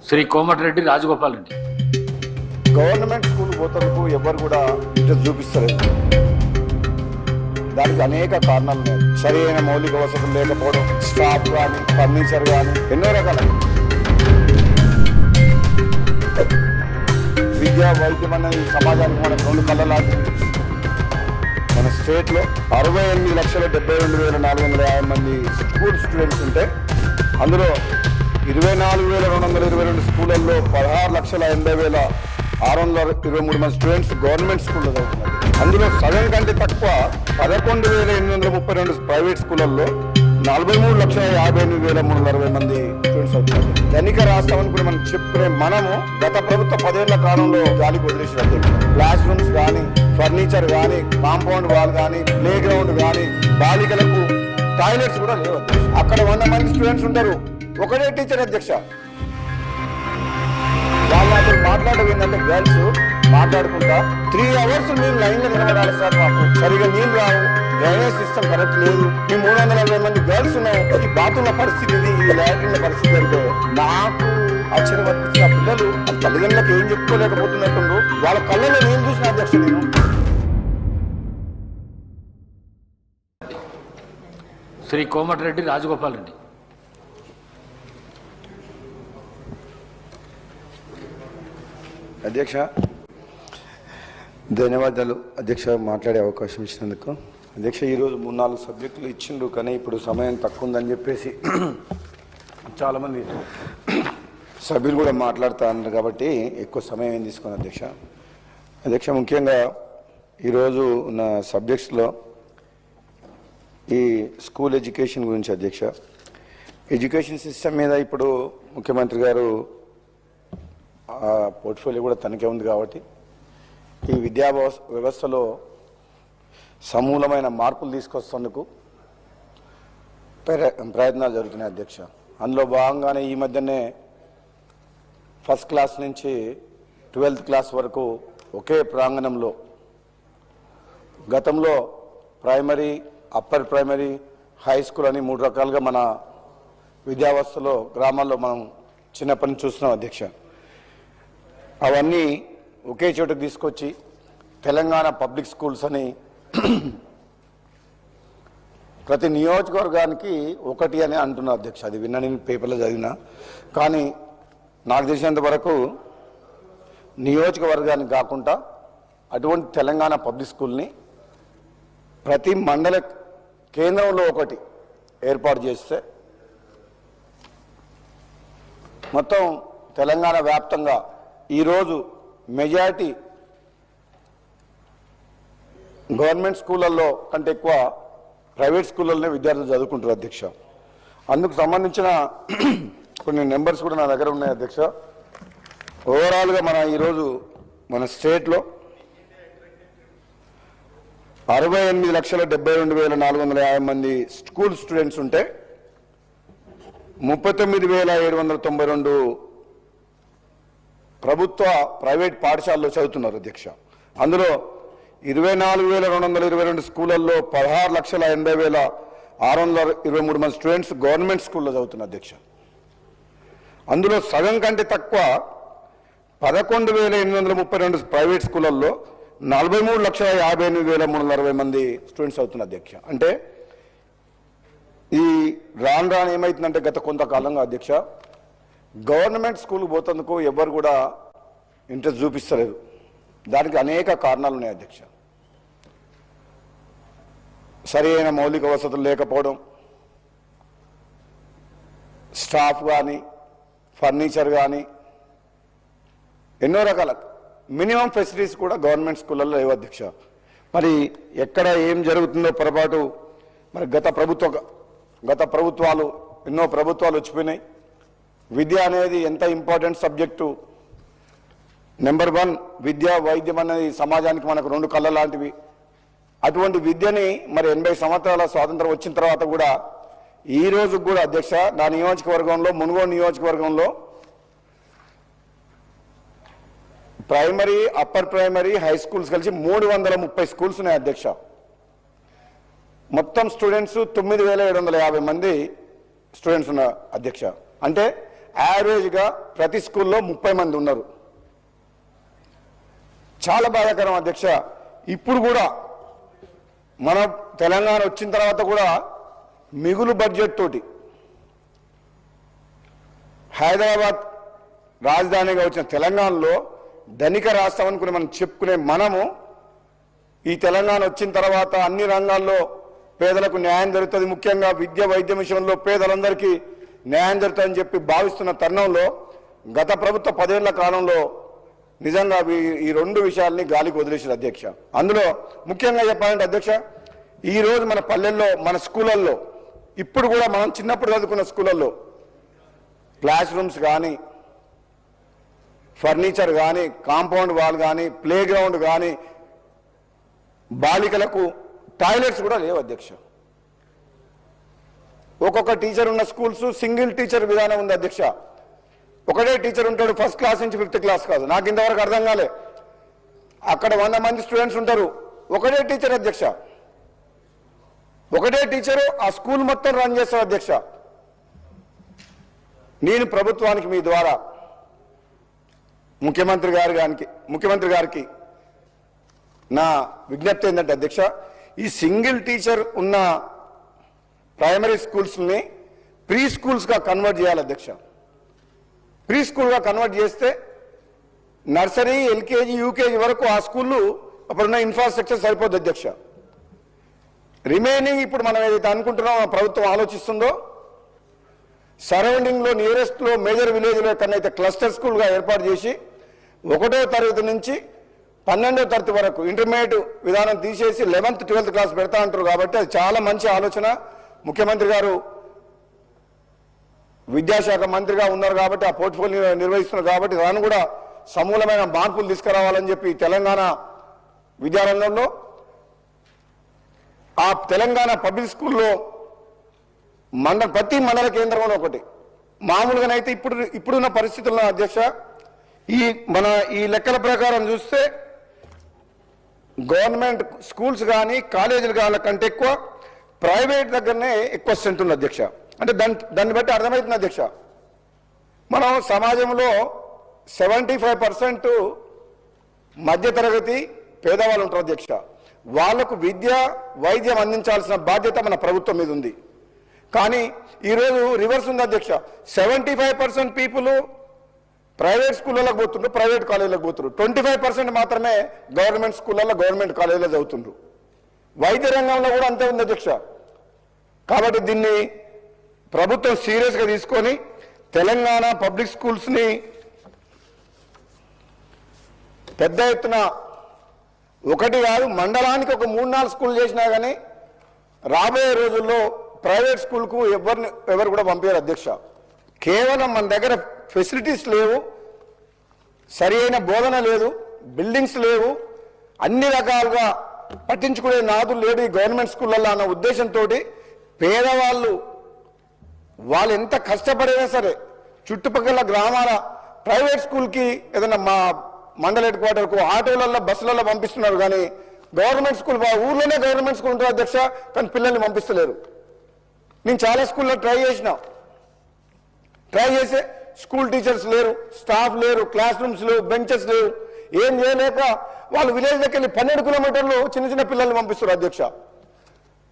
Shri Komatireddy Rajagopal Reddy. Government school పోతలకు ఎవరు కూడా interest చూపిస్తలేదు. దానికి అనేక కారణాలు ఉన్నాయి. సరైన మౌలిక వసతులు లేకపోవడం, స్టాఫ్ కానీ ఫర్నిచర్ కానీ ఎన్నో రకాల విద్యా వైద్యం అనేది సమాజానికి మనకు రెండు కళ్ళ లాంటిది. మన స్టేట్లో 68,72,450 మంది స్కూల్ స్టూడెంట్స్ ఉంటే అందులో 24,222 స్కూళ్ళల్లో 16,80,623 మంది స్టూడెంట్స్ గవర్నమెంట్ స్కూల్లో చదువుతున్నారు. అందులో సగం కంటే తక్కువ 11,832 ప్రైవేట్ స్కూళ్ళల్లో 43,58,360 మంది స్టూడెంట్స్ అవుతున్నారు. ధనిక రాష్ట్రం కూడా మనం చెప్పుకునే మనము గత ప్రభుత్వ 10 ఏళ్ల కాలంలో గాలికి వదిలేసిన క్లాస్ రూమ్స్ కానీ, ఫర్నిచర్ కానీ, కాంపౌండ్ వాల్ కానీ, ప్లే గ్రౌండ్ కానీ, బాలికలకు టాయిలెట్స్ కూడా లేవు. అక్కడ 100 మంది స్టూడెంట్స్ ఉంటారు, ఒకటే టీచర్ అధ్యక్ష. వాళ్ళతో మాట్లాడడం ఏంటంటే గర్ల్స్ మాట్లాడుకుంటా 3 అవర్స్ మేము లైన్లో నిలబడాలి సార్, మాకు సరిగా నీళ్ళు రావు, డ్రైనేజ్ సిస్టమ్ కరెక్ట్ లేదు, మేము 340 మంది గర్ల్స్ ఉన్నాం, ఈ బాత్రూమ్ల పరిస్థితి ఇది, ఈ లాట్రిన్ల పరిస్థితి అంటే నాకు ఆశ్చర్యం అనిపించిన పిల్లలు తల్లిదండ్రులకు ఏం చెప్పుకోలేకపోతున్నట్టు వాళ్ళ కళ్ళలో నేను చూసిన అధ్యక్ష. నేను శ్రీ కోమటిరెడ్డి రాజగోపాల్ రెడ్డి. అధ్యక్ష ధన్యవాదాలు అధ్యక్ష, మాట్లాడే అవకాశం ఇచ్చినందుకు. అధ్యక్ష ఈరోజు 3-4 సబ్జెక్టులు ఇచ్చిండ్రు, కానీ ఇప్పుడు సమయం తక్కువ ఉందని చెప్పేసి చాలామంది సభ్యులు కూడా మాట్లాడుతూ ఉన్నారు కాబట్టి ఎక్కువ సమయం ఏం తీసుకున్నాను అధ్యక్ష. అధ్యక్ష ముఖ్యంగా ఈరోజు ఉన్న సబ్జెక్ట్స్లో ఈ స్కూల్ ఎడ్యుకేషన్ గురించి అధ్యక్ష. ఎడ్యుకేషన్ సిస్టమ్ మీద ఇప్పుడు ముఖ్యమంత్రి గారు పోర్ట్ఫోలియో కూడా తనకే ఉంది కాబట్టి ఈ విద్యా వ్యవస్థలో సమూలమైన మార్పులు తీసుకొస్తేందుకు ప్రయత్నాలు జరుగుతున్నాయి అధ్యక్ష. అందులో భాగంగానే ఈ మధ్యనే ఫస్ట్ క్లాస్ నుంచి 12th క్లాస్ వరకు ఒకే ప్రాంగణంలో, గతంలో primary, upper primary, high school అని 3 రకాలుగా మన విద్యావ్యవస్థలో గ్రామాల్లో మనం చిన్నప్పటి నుంచి చూస్తున్నాం అధ్యక్ష. అవన్నీ ఒకే చోట తీసుకొచ్చి తెలంగాణ పబ్లిక్ స్కూల్స్ అని ప్రతి నియోజకవర్గానికి ఒకటి అని అంటున్నారు అధ్యక్ష. అది విన్నా, నేను పేపర్లో చదివినా. కానీ నాకు తెలిసినంత వరకు నియోజకవర్గానికి కాకుండా అటువంటి తెలంగాణ పబ్లిక్ స్కూల్ని ప్రతి మండల కేంద్రంలో ఒకటి ఏర్పాటు చేస్తే మొత్తం తెలంగాణ వ్యాప్తంగా ఈరోజు మెజారిటీ గవర్నమెంట్ స్కూళ్ళల్లో కంటే ఎక్కువ ప్రైవేట్ స్కూళ్ళలోనే విద్యార్థులు చదువుకుంటారు అధ్యక్ష. అందుకు సంబంధించిన కొన్ని నెంబర్స్ కూడా నా దగ్గర ఉన్నాయి అధ్యక్ష. ఓవరాల్గా ఈరోజు మన స్టేట్లో 68,72,450 మంది స్కూల్ స్టూడెంట్స్ ఉంటే 39,792 ప్రభుత్వ ప్రైవేట్ పాఠశాలలో చదువుతున్నారు అధ్యక్ష. అందులో 24,222 స్కూళ్ళల్లో 16,80,623 మంది స్టూడెంట్స్ గవర్నమెంట్ స్కూల్లో చదువుతున్నారు అధ్యక్ష. అందులో సగం కంటే తక్కువ 11,832 ప్రైవేట్ స్కూళ్ళల్లో 43,58,360 మంది స్టూడెంట్స్ అవుతున్నారు అధ్యక్ష. అంటే ఈ రాను ఏమవుతుందంటే గత కొంతకాలంగా అధ్యక్ష గవర్నమెంట్ స్కూల్కి పోతందుకు ఎవరు కూడా ఇంట్రెస్ట్ చూపిస్తలేదు. దానికి అనేక కారణాలు ఉన్నాయి అధ్యక్ష. సరైన మౌలిక వసతులు లేకపోవడం, స్టాఫ్ కానీ ఫర్నిచర్ కానీ ఎన్నో రకాల మినిమం ఫెసిలిటీస్ కూడా గవర్నమెంట్ స్కూళ్ళల్లో లేవు అధ్యక్ష. మరి ఎక్కడ ఏం జరుగుతుందో పొరపాటు. మరి గత ప్రభుత్వాలు ఎన్నో ప్రభుత్వాలు వచ్చిపోయినాయి. విద్య అనేది ఎంత ఇంపార్టెంట్ సబ్జెక్టు. నెంబర్ 1 విద్య వైద్యం అనేది సమాజానికి మనకు రెండు కళ్ళ లాంటివి. అటువంటి విద్యని మరి 80 సంవత్సరాల స్వాతంత్రం వచ్చిన తర్వాత కూడా ఈ రోజు కూడా అధ్యక్ష నా నియోజకవర్గంలో, మునుగోడు నియోజకవర్గంలో primary, upper primary, high schools కలిసి 330 స్కూల్స్ ఉన్నాయి అధ్యక్ష. మొత్తం స్టూడెంట్స్ 9,750 మంది స్టూడెంట్స్ ఉన్నారు అధ్యక్ష. అంటే యావరేజ్గా ప్రతి స్కూల్లో 30 మంది ఉన్నారు. చాలా బాధాకరం అధ్యక్ష. ఇప్పుడు కూడా మన తెలంగాణ వచ్చిన తర్వాత కూడా మిగులు బడ్జెట్ తోటి హైదరాబాద్ రాజధానిగా వచ్చిన తెలంగాణలో ధనిక రాష్ట్రం అనుకుని మనం చెప్పుకునే మనము ఈ తెలంగాణ వచ్చిన తర్వాత అన్ని రంగాల్లో పేదలకు న్యాయం జరుగుతుంది, ముఖ్యంగా విద్య వైద్యం విషయంలో పేదలందరికీ న్యాయం జరుగుతుందని చెప్పి భావిస్తున్న తరుణంలో గత ప్రభుత్వ 10 ఏళ్ల కాలంలో నిజంగా ఈ 2 విషయాల్ని గాలికి వదిలేసారు అధ్యక్ష. అందులో ముఖ్యంగా చెప్పాలంటే అధ్యక్ష, ఈరోజు మన పల్లెల్లో మన స్కూళ్ళల్లో ఇప్పుడు కూడా మనం చిన్నప్పుడు చదువుకున్న స్కూళ్ళల్లో క్లాస్ రూమ్స్ కానీ ఫర్నిచర్ కానీ కాంపౌండ్ వాల్ కానీ ప్లే గ్రౌండ్ కానీ బాలికలకు టాయిలెట్స్ కూడా లేవు అధ్యక్ష. ఒక్కొక్క టీచర్ ఉన్న స్కూల్స్ సింగిల్ టీచర్ విధానం ఉంది అధ్యక్ష. ఒకటే టీచర్ ఉంటాడు, ఫస్ట్ క్లాస్ నుంచి 5th క్లాస్ కాదు. నాకు ఇంతవరకు అర్థం కాలే. అక్కడ 100 మంది స్టూడెంట్స్ ఉంటారు, ఒకటే టీచర్ అధ్యక్ష. ఒకటే టీచరు ఆ స్కూల్ మొత్తం రన్ చేస్తారు అధ్యక్ష. నేను ప్రభుత్వానికి మీ ద్వారా ముఖ్యమంత్రి గారికి నా విజ్ఞప్తి ఏంటంటే అధ్యక్ష, ఈ సింగిల్ టీచర్ ఉన్న ప్రైమరీ స్కూల్స్ని ప్రీ స్కూల్స్గా కన్వర్ట్ చేయాలి అధ్యక్ష. ప్రీ స్కూల్గా కన్వర్ట్ చేస్తే నర్సరీ ఎల్కేజీ యూకేజీ వరకు ఆ స్కూళ్ళు అప్పుడున్న ఇన్ఫ్రాస్ట్రక్చర్ సరిపోద్ది అధ్యక్ష. రిమైనింగ్ ఇప్పుడు మనం ఏదైతే అనుకుంటున్నామో ప్రభుత్వం ఆలోచిస్తుందో సరౌండింగ్లో నియరెస్ట్లో మేజర్ విలేజ్లో ఎక్కడైతే క్లస్టర్ స్కూల్గా ఏర్పాటు చేసి 1వ తరగతి నుంచి 12వ తరగతి వరకు ఇంటర్మీడియట్ విధానం తీసేసి 11th 12th క్లాస్ పెడతా అంటారు. కాబట్టి అది చాలా మంచి ఆలోచన. ముఖ్యమంత్రి గారు విద్యాశాఖ మంత్రిగా ఉన్నారు కాబట్టి ఆ పోర్ట్ఫోలియో నిర్వహిస్తున్నారు కాబట్టి దాన్ని కూడా సమూలమైన మార్పులు తీసుకురావాలని చెప్పి తెలంగాణ విద్యారంగంలో ఆ తెలంగాణ పబ్లిక్ స్కూల్లో ప్రతి మండల కేంద్రంలో ఒకటి మామూలుగానైతే ఇప్పుడున్న పరిస్థితుల్లో అధ్యక్ష ఈ లెక్కల ప్రకారం చూస్తే గవర్నమెంట్ స్కూల్స్ కానీ కాలేజీలు కానీ కంటే ఎక్కువ ప్రైవేట్ దగ్గరనే ఎక్కువ స్ట్రెంత్ ఉంది అధ్యక్ష. అంటే దాన్ని బట్టి అర్థమవుతుంది అధ్యక్ష, మనం సమాజంలో 75% మధ్యతరగతి పేదవాళ్ళు ఉంటారు అధ్యక్ష. వాళ్లకు విద్య వైద్యం అందించాల్సిన బాధ్యత మన ప్రభుత్వం మీద ఉంది. కానీ ఈరోజు రివర్స్ ఉంది అధ్యక్ష. 75% పీపుల్ ప్రైవేట్ స్కూళ్ళలోకి పోతుండ్రు, ప్రైవేట్ కాలేజీలకు పోతుండ్రు. 25% మాత్రమే గవర్నమెంట్ స్కూళ్ళలో గవర్నమెంట్ కాలేజీలో చదువుతుండ్రు. వైద్య రంగంలో కూడా అంతే ఉంది అధ్యక్ష. కాబట్టి దీన్ని ప్రభుత్వం సీరియస్గా తీసుకొని తెలంగాణ పబ్లిక్ స్కూల్స్ని పెద్ద ఎత్తున ఒకటి కాదు మండలానికి ఒక 3-4 స్కూల్ చేసినా కానీ రాబోయే రోజుల్లో ప్రైవేట్ స్కూల్కు ఎవరు కూడా పంపించారు అధ్యక్ష. కేవలం మన దగ్గర ఫెసిలిటీస్ లేవు, సరి అయిన బోధన లేదు, బిల్డింగ్స్ లేవు, అన్ని రకాలుగా పట్టించుకునే నాదులు లేడు ఈ గవర్నమెంట్ స్కూళ్ళల్లో అన్న ఉద్దేశంతో పేదవాళ్ళు వాళ్ళు ఎంత కష్టపడైనా సరే చుట్టుపక్కల గ్రామాల ప్రైవేట్ స్కూల్కి ఏదైనా మా మండల హెడ్ క్వార్టర్కు ఆటోలలో బస్సులలో పంపిస్తున్నారు. కానీ గవర్నమెంట్ స్కూల్ ఊర్లోనే గవర్నమెంట్ స్కూల్ ఉంటుంది అధ్యక్ష, కానీ పిల్లల్ని పంపిస్తలేరు. నేను చాలా స్కూల్లో ట్రై చేసే స్కూల్ టీచర్స్ లేరు, స్టాఫ్ లేరు, క్లాస్ రూమ్స్ లేవు, బెంచెస్ లేవు. ఏం చేయలేక వాళ్ళు విలేజ్ దగ్గర వెళ్ళి 12 కిలోమీటర్లు చిన్న చిన్న పిల్లల్ని పంపిస్తారు అధ్యక్ష.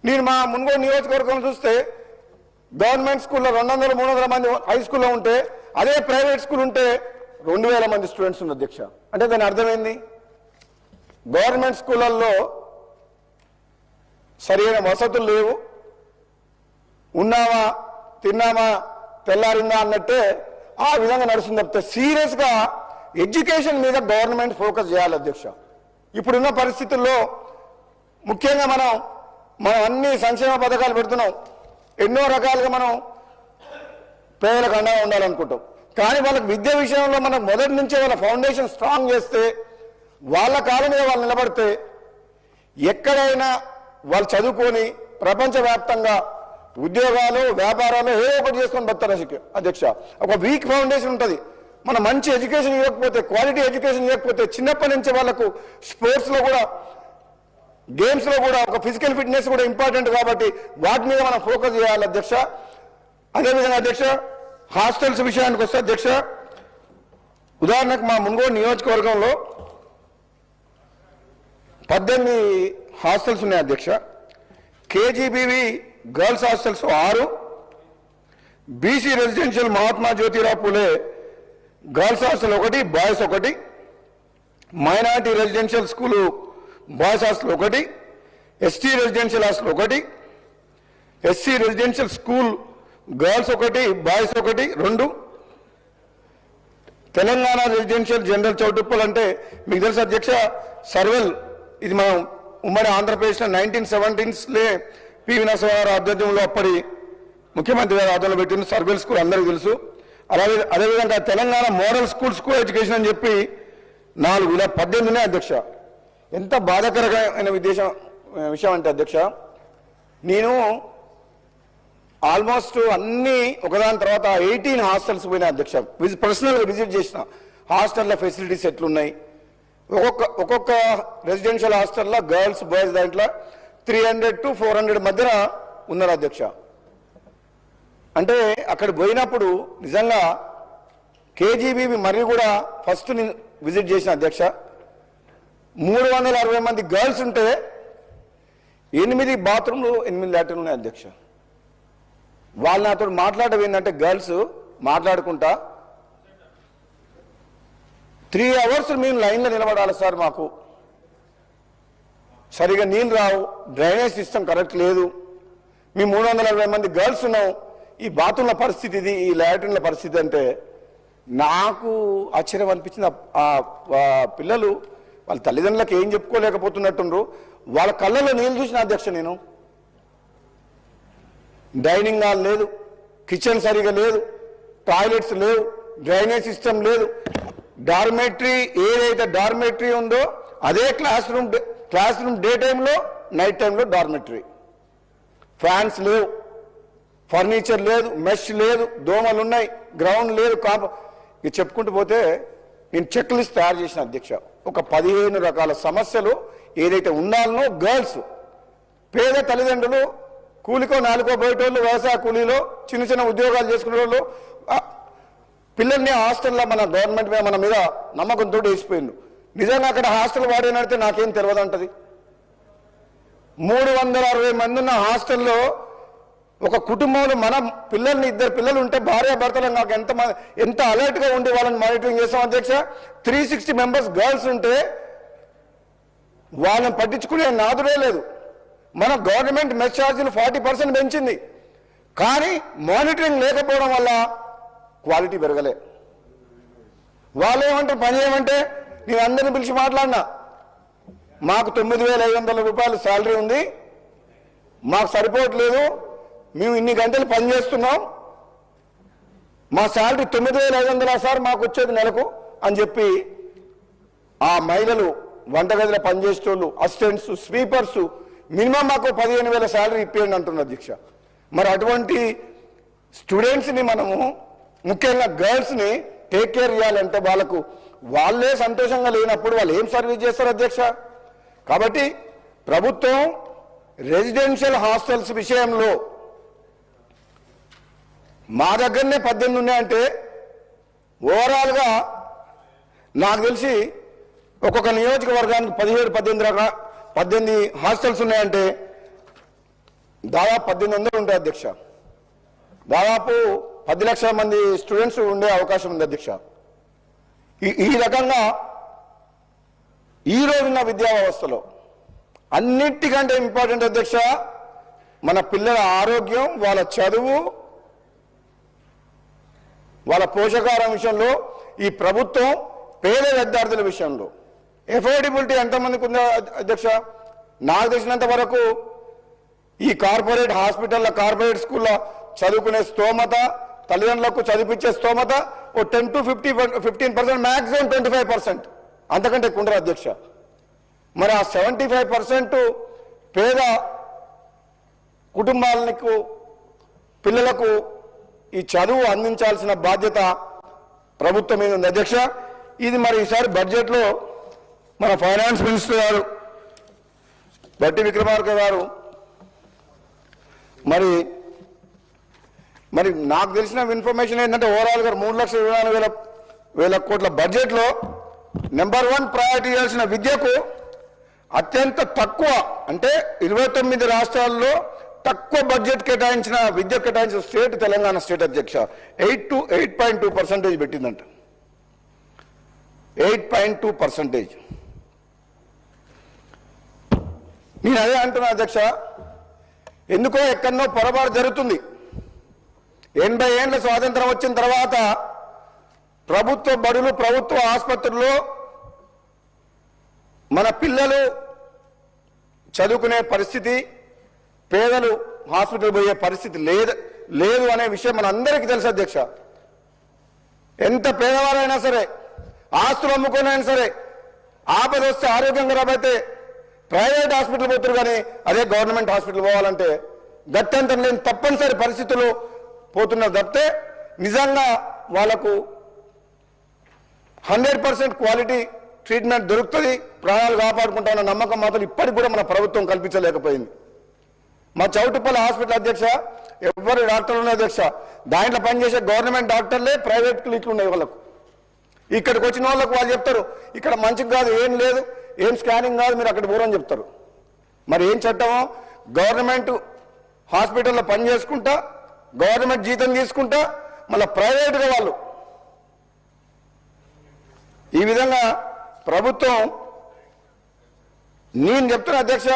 నేను మా మున్గోడు నియోజకవర్గం చూస్తే గవర్నమెంట్ స్కూల్లో 200-300 మంది హై స్కూల్లో ఉంటే అదే ప్రైవేట్ స్కూల్ ఉంటే 2000 మంది స్టూడెంట్స్ ఉంది అధ్యక్ష. అంటే దాని అర్థమైంది, గవర్నమెంట్ స్కూళ్ళల్లో సరైన వసతులు లేవు, ఉన్నామా తిన్నామా తెల్లారిందా అన్నట్టే ఆ విధంగా నడుస్తుంది తప్పితే సీరియస్గా ఎడ్యుకేషన్ మీద గవర్నమెంట్ ఫోకస్ చేయాలి అధ్యక్ష. ఇప్పుడున్న పరిస్థితుల్లో ముఖ్యంగా మనం అన్ని సంక్షేమ పథకాలు పెడుతున్నాం, ఎన్నో రకాలుగా మనం పేదలకు అండగా ఉండాలనుకుంటాం. కానీ వాళ్ళకి విద్య విషయంలో మనం మొదటి నుంచే వాళ్ళ ఫౌండేషన్ స్ట్రాంగ్ చేస్తే వాళ్ళ కాళ్ళ మీద వాళ్ళు నిలబడితే ఎక్కడైనా వాళ్ళు చదువుకొని ప్రపంచవ్యాప్తంగా ఉద్యోగాలు వ్యాపారాలు ఏదో ఒకటి చేసుకొని బతారు అధ్యక్ష. ఒక వీక్ ఫౌండేషన్ ఉంటుంది. మనం మంచి ఎడ్యుకేషన్ ఇవ్వకపోతే, క్వాలిటీ ఎడ్యుకేషన్ ఇవ్వకపోతే చిన్నప్పటి నుంచి వాళ్ళకు స్పోర్ట్స్లో కూడా గేమ్స్లో కూడా ఒక ఫిజికల్ ఫిట్నెస్ కూడా ఇంపార్టెంట్. కాబట్టి వాటి మీద మనం ఫోకస్ చేయాలి అధ్యక్ష. అదేవిధంగా అధ్యక్ష హాస్టల్స్ విషయానికి వస్తే అధ్యక్ష, ఉదాహరణకు మా మున్గోడు నియోజకవర్గంలో 18 హాస్టల్స్ ఉన్నాయి అధ్యక్ష. KGBV girls hostels 6, BC residential Mahatma Jyotirao Phule girls hostel 1, boys 1, minority residential school boys hostel 1, ST residential hostel 1, SC residential school girls 1, boys 1, 2, Telangana residential general Choutuppal అంటే మీకు తెలుసు అధ్యక్ష, సర్వెల్ ఇది మనం ఉమ్మడి ఆంధ్రప్రదేశ్లో 1970s పివి నరసింహారావు ఆధ్వర్యంలో అప్పటి ముఖ్యమంత్రి గారు ఆధ్వర్యంలో పెట్టిన సర్వెల్ స్కూల్ అందరికీ తెలుసు. అదేవిధంగా తెలంగాణ మోడల్ స్కూల్ ఎడ్యుకేషన్ అని చెప్పి 418 ఉన్నాయి అధ్యక్ష. ఎంత బాధాకరమైన విషయం అంటే అధ్యక్ష, నేను ఆల్మోస్ట్ అన్ని ఒకదాని తర్వాత 18 హాస్టల్స్ పోయినా అధ్యక్ష. పర్సనల్గా విజిట్ చేసిన హాస్టల్లో ఫెసిలిటీస్ ఎట్లున్నాయి. ఒక్కొక్క రెసిడెన్షియల్ హాస్టల్లో గర్ల్స్ బాయ్స్ దాంట్లో 300 to 400 మధ్యన ఉన్నారు అధ్యక్ష. అంటే అక్కడ పోయినప్పుడు నిజంగా కేజీబీబీ మరియు కూడా ఫస్ట్ నేను విజిట్ చేసిన అధ్యక్ష, 360 మంది గర్ల్స్ ఉంటే 8 బాత్రూమ్లు 8 లాట్రిన్లు ఉన్నాయి అధ్యక్ష. వాళ్ళు నాతో మాట్లాడడం ఏంటంటే గర్ల్స్ మాట్లాడుకుంటా 3 hours మేము లైన్లో నిలబడాలి సార్, మాకు సరిగా నీళ్ళు రావు, డ్రైనేజ్ సిస్టమ్ కరెక్ట్ లేదు, మేము 360 మంది గర్ల్స్ ఉన్నాం, ఈ బాత్రూమ్ల పరిస్థితి ఇది, ఈ లాట్రిన్ల పరిస్థితి అంటే నాకు ఆశ్చర్యం అనిపించింది. ఆ పిల్లలు వాళ్ళ తల్లిదండ్రులకు ఏం చెప్పుకోలేకపోతున్నట్టుండ్రు. వాళ్ళ కళ్ళలో నీళ్ళు చూసిన అధ్యక్ష నేను. డైనింగ్ హాల్ లేదు, కిచెన్ సరిగా లేదు, టాయిలెట్స్ లేవు, డ్రైనేజ్ సిస్టమ్ లేదు. డార్మెటరీ ఏదైతే డార్మెటరీ ఉందో అదే క్లాస్ రూమ్ డే టైంలో నైట్ టైంలో డార్మెటరీ. ఫ్యాన్స్ లేవు, ఫర్నిచర్ లేదు, మెష్ లేదు, దోమలు ఉన్నాయి, గ్రౌండ్ లేదు, ఇది చెప్పుకుంటూ పోతే నేను చెక్ లిస్ట్ తయారు చేసిన అధ్యక్ష. ఒక 15 రకాల సమస్యలు ఏదైతే ఉండాలనో గర్ల్స్, పేద తల్లిదండ్రులు, కూలికో నాలుకో బయటోళ్ళు, వ్యవసాయ కూలీలో చిన్న చిన్న ఉద్యోగాలు చేసుకునే వాళ్ళు పిల్లల్ని హాస్టల్లో మన గవర్నమెంట్ మన మీద నమ్మకంతో వేసిపోయిండు. నిజంగా అక్కడ హాస్టల్ వాడేనడితే నాకేం తెలియదు అంటది. 360 మంది ఉన్న హాస్టల్లో ఒక కుటుంబంలో మన పిల్లల్ని 2 పిల్లలు ఉంటే భార్య భర్తలు నాకు ఎంత అలర్ట్గా ఉండి వాళ్ళని మానిటరింగ్ చేస్తాం అధ్యక్ష. 360 మెంబర్స్ గర్ల్స్ ఉంటే వాళ్ళని పట్టించుకునే నాదుడే లేదు. మన గవర్నమెంట్ మెస్ ఛార్జీలు 40% పెంచింది, కానీ మానిటరింగ్ లేకపోవడం వల్ల క్వాలిటీ పెరగలే. వాళ్ళు ఏమంటే పని ఏమంటే నేను అందరిని పిలిచి మాట్లాడినా, మాకు 9,500 రూపాయలు శాలరీ ఉంది, మాకు సరిపోవట్లేదు, మేము ఇన్ని గంటలు పని చేస్తున్నాం, మా శాలరీ 9,500 సార్ మాకు వచ్చేది నెలకు అని చెప్పి ఆ మహిళలు వంటగదిలో పనిచేసేటోళ్ళు, అసిస్టెంట్స్, స్వీపర్స్ మినిమం మాకు 15,000 శాలరీ ఇప్పేయండి అంటున్నారు అధ్యక్ష. మరి అటువంటి స్టూడెంట్స్ని మనము ముఖ్యంగా గర్ల్స్ని టేక్ కేర్ చేయాలంటే వాళ్ళే సంతోషంగా లేనప్పుడు వాళ్ళు ఏం సర్వీస్ చేస్తారు అధ్యక్ష. కాబట్టి ప్రభుత్వం రెసిడెన్షియల్ హాస్టల్స్ విషయంలో మా దగ్గరనే 18 ఉన్నాయంటే ఓవరాల్గా నాకు తెలిసి ఒక్కొక్క నియోజకవర్గానికి 17-18 హాస్టల్స్ ఉన్నాయంటే దాదాపు 1800 ఉంటాయి అధ్యక్ష. దాదాపు 10 లక్షల మంది స్టూడెంట్స్ ఉండే అవకాశం ఉంది అధ్యక్ష. ఈ రకంగా ఈ రోజున్న విద్యా వ్యవస్థలో అన్నిటికంటే ఇంపార్టెంట్ అధ్యక్ష మన పిల్లల ఆరోగ్యం, వాళ్ళ చదువు, వాళ్ళ పోషకాహారం విషయంలో ఈ ప్రభుత్వం పేద విద్యార్థుల విషయంలో ఎఫోర్డబిలిటీ ఎంతమందికి ఉందో అధ్యక్ష, నాకు తెలిసినంత వరకు ఈ కార్పొరేట్ హాస్పిటల్లో, కార్పొరేట్ స్కూల్లో చదువుకునే స్తోమత, తల్లిదండ్రులకు చదివించే స్తోమత ఓ 10 to 15%, మ్యాక్సిమం 25%, అంతకంటే ఎక్కువ ఉండరు అధ్యక్ష. మరి ఆ 75% పేద కుటుంబాలకు పిల్లలకు ఈ చదువు అందించాల్సిన బాధ్యత ప్రభుత్వం మీద ఉంది అధ్యక్ష. ఇది మరి ఈసారి బడ్జెట్లో మన ఫైనాన్స్ మినిస్టర్ గారు బట్టి విక్రమార్క గారు మరి మరి నాకు తెలిసిన ఇన్ఫర్మేషన్ ఏంటంటే ఓవరాల్గా 3,24,000 కోట్ల బడ్జెట్లో నెంబర్ 1 ప్రయారిటీ చేయాల్సిన విద్యకు అత్యంత తక్కువ, అంటే 29 రాష్ట్రాల్లో తక్కువ బడ్జెట్ కేటాయించిన విద్య కేటాయించిన స్టేట్ తెలంగాణ స్టేట్ అధ్యక్ష. 8.2% పెట్టిందంట. 8.2%. నేను అదే అంటున్నా అధ్యక్ష, ఎందుకో ఎక్కడనో పొరపాటు జరుగుతుంది. 80 ఏళ్ల స్వాతంత్రం వచ్చిన తర్వాత ప్రభుత్వ బడులు, ప్రభుత్వ ఆసుపత్రుల్లో మన పిల్లలు చదువుకునే పరిస్థితి, పేదలు హాస్పిటల్ పోయే పరిస్థితి లేదు అనే విషయం మన అందరికీ తెలుసు అధ్యక్ష. ఎంత పేదవారైనా సరే, ఆస్తులు అమ్ముకునైనా సరే, ఆపద వస్తే ఆరోగ్యం ఖరాబ్ అయితే ప్రైవేట్ హాస్పిటల్ పోతారు, కానీ అదే గవర్నమెంట్ హాస్పిటల్ పోవాలంటే గత్యంతరం లేని తప్పనిసరి పరిస్థితులు పోతున్నారు తప్పితే నిజంగా వాళ్లకు 100% క్వాలిటీ ట్రీట్మెంట్ దొరుకుతుంది, ప్రాణాలు కాపాడుకుంటామన్న నమ్మకం మాత్రం ఇప్పటికి కూడా మన ప్రభుత్వం కల్పించలేకపోయింది. మా చౌటుప్పల్ హాస్పిటల్ అధ్యక్ష ఎవరు డాక్టర్లు ఉన్నాయి అధ్యక్ష, దాంట్లో పనిచేసే గవర్నమెంట్ డాక్టర్లే ప్రైవేట్ క్లినిక్లు ఉన్నాయి వాళ్ళకు. ఇక్కడికి వచ్చిన వాళ్ళకు వాళ్ళు చెప్తారు ఇక్కడ మంచిగా కాదు, ఏం లేదు, ఏం స్కానింగ్ కాదు, మీరు అక్కడ పోరని చెప్తారు. మరి ఏం చట్టమో, గవర్నమెంట్ హాస్పిటల్లో పని చేసుకుంటా, గవర్నమెంట్ జీతం తీసుకుంటా, మళ్ళీ ప్రైవేట్గా వాళ్ళు ఈ విధంగా ప్రభుత్వం. నేను చెప్తున్నా అధ్యక్ష,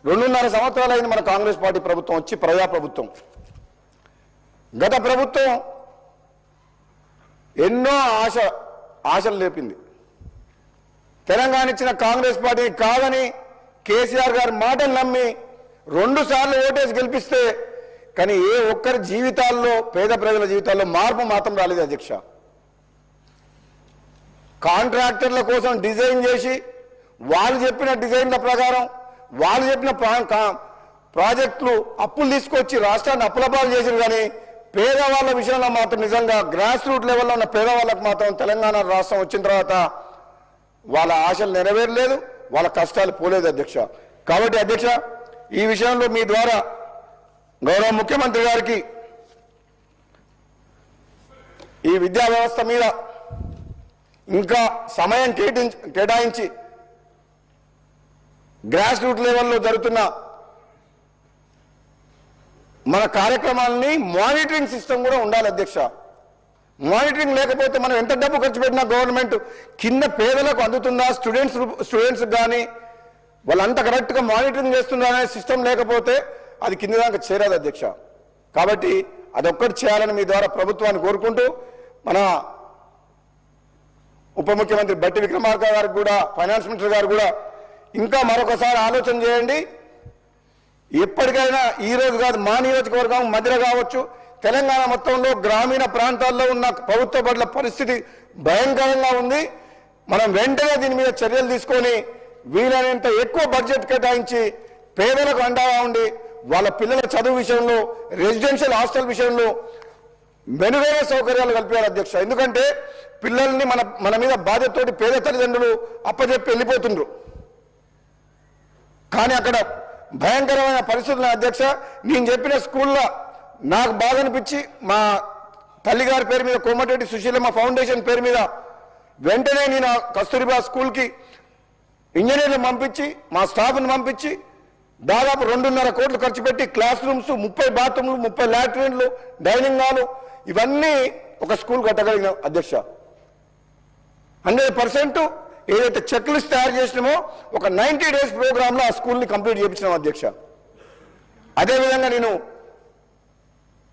2.5 సంవత్సరాలు అయింది మన కాంగ్రెస్ పార్టీ ప్రభుత్వం వచ్చి, ప్రజాప్రభుత్వం. గత ప్రభుత్వం ఎన్నో ఆశలు లేపింది. తెలంగాణ ఇచ్చిన కాంగ్రెస్ పార్టీ కాదని కేసీఆర్ గారి మాటలు నమ్మి 2 సార్లు ఓటేసి గెలిపిస్తే, కానీ ఏ ఒక్కరి జీవితాల్లో, పేద ప్రజల జీవితాల్లో మార్పు మాత్రం రాలేదు అధ్యక్ష. కాంట్రాక్టర్ల కోసం డిజైన్ చేసి వాళ్ళు చెప్పిన డిజైన్ల ప్రకారం వాళ్ళు చెప్పిన ప్రాజెక్టులు అప్పులు తీసుకొచ్చి రాష్ట్రాన్ని అప్పులపాలు చేశారు, కానీ పేదవాళ్ళ విషయంలో మాత్రం నిజంగా గ్రాస్ రూట్ లెవెల్లో ఉన్న పేదవాళ్ళకు మాత్రం తెలంగాణ రాష్ట్రం వచ్చిన తర్వాత వాళ్ళ ఆశలు నెరవేరలేదు, వాళ్ళ కష్టాలు పోలేదు అధ్యక్ష. కాబట్టి అధ్యక్ష, ఈ విషయంలో మీ ద్వారా గౌరవ ముఖ్యమంత్రి గారికి ఈ విద్యా వ్యవస్థ మీద ఇంకా సమయం కేటాయించి గ్రాస్ రూట్ లెవెల్లో జరుగుతున్న మన కార్యక్రమాలని మానిటరింగ్ సిస్టమ్ కూడా ఉండాలి అధ్యక్ష. మానిటరింగ్ లేకపోతే మనం ఎంత డబ్బు ఖర్చు పెట్టినా గవర్నమెంట్ కింద పేదలకు అందుతుందా, స్టూడెంట్స్ కానీ వాళ్ళంతా కరెక్ట్గా మానిటరింగ్ చేస్తుందా అనే సిస్టమ్ లేకపోతే అది కింద దాకా చేరాదు అధ్యక్ష. కాబట్టి అదొక్కటి చేయాలని మీ ద్వారా ప్రభుత్వాన్ని కోరుకుంటూ, మన ఉప ముఖ్యమంత్రి బట్టి విక్రమార్క గారికి కూడా, ఫైనాన్స్ మినిస్టర్ గారు కూడా ఇంకా మరొకసారి ఆలోచన చేయండి. ఎప్పటికైనా ఈ రోజు కాదు, మా నియోజకవర్గం మధ్యలో కావచ్చు, తెలంగాణ మొత్తంలో గ్రామీణ ప్రాంతాల్లో ఉన్న ప్రభుత్వ బడుల పరిస్థితి భయంకరంగా ఉంది. మనం వెంటనే దీని మీద చర్యలు తీసుకొని వీలైనంత ఎక్కువ బడ్జెట్ కేటాయించి పేదలకు అండగా ఉండి వాళ్ళ పిల్లల చదువు విషయంలో, రెసిడెన్షియల్ హాస్టల్ విషయంలో మెరుగైన సౌకర్యాలు కల్పించాలి అధ్యక్ష. ఎందుకంటే పిల్లల్ని మన మీద బాధ్యతతోటి పేద తల్లిదండ్రులు అప్పచెప్పి వెళ్ళిపోతుండ్రు, కానీ అక్కడ భయంకరమైన పరిస్థితులు అధ్యక్ష. నేను చెప్పిన స్కూల్లో నాకు బాగా అనిపించి మా తల్లిగారి పేరు మీద కోమటిరెడ్డి సుశీలమ్మ ఫౌండేషన్ పేరు మీద వెంటనే నేను కస్తూరిబా స్కూల్కి ఇంజనీర్లు పంపించి, మా స్టాఫ్ను పంపించి దాదాపు 2.5 కోట్లు ఖర్చు పెట్టి క్లాస్ రూమ్స్, 30 బాత్రూమ్లు, 30 లాట్రిన్లు, డైనింగ్ హాలు ఇవన్నీ ఒక స్కూల్ కట్టగలిగిన అధ్యక్ష. 100% ఏదైతే చెక్ లిస్ట్ తయారు చేసినామో ఒక 90 days ప్రోగ్రాంలో ఆ స్కూల్ని కంప్లీట్ చేయించినాం అధ్యక్ష. అదేవిధంగా నేను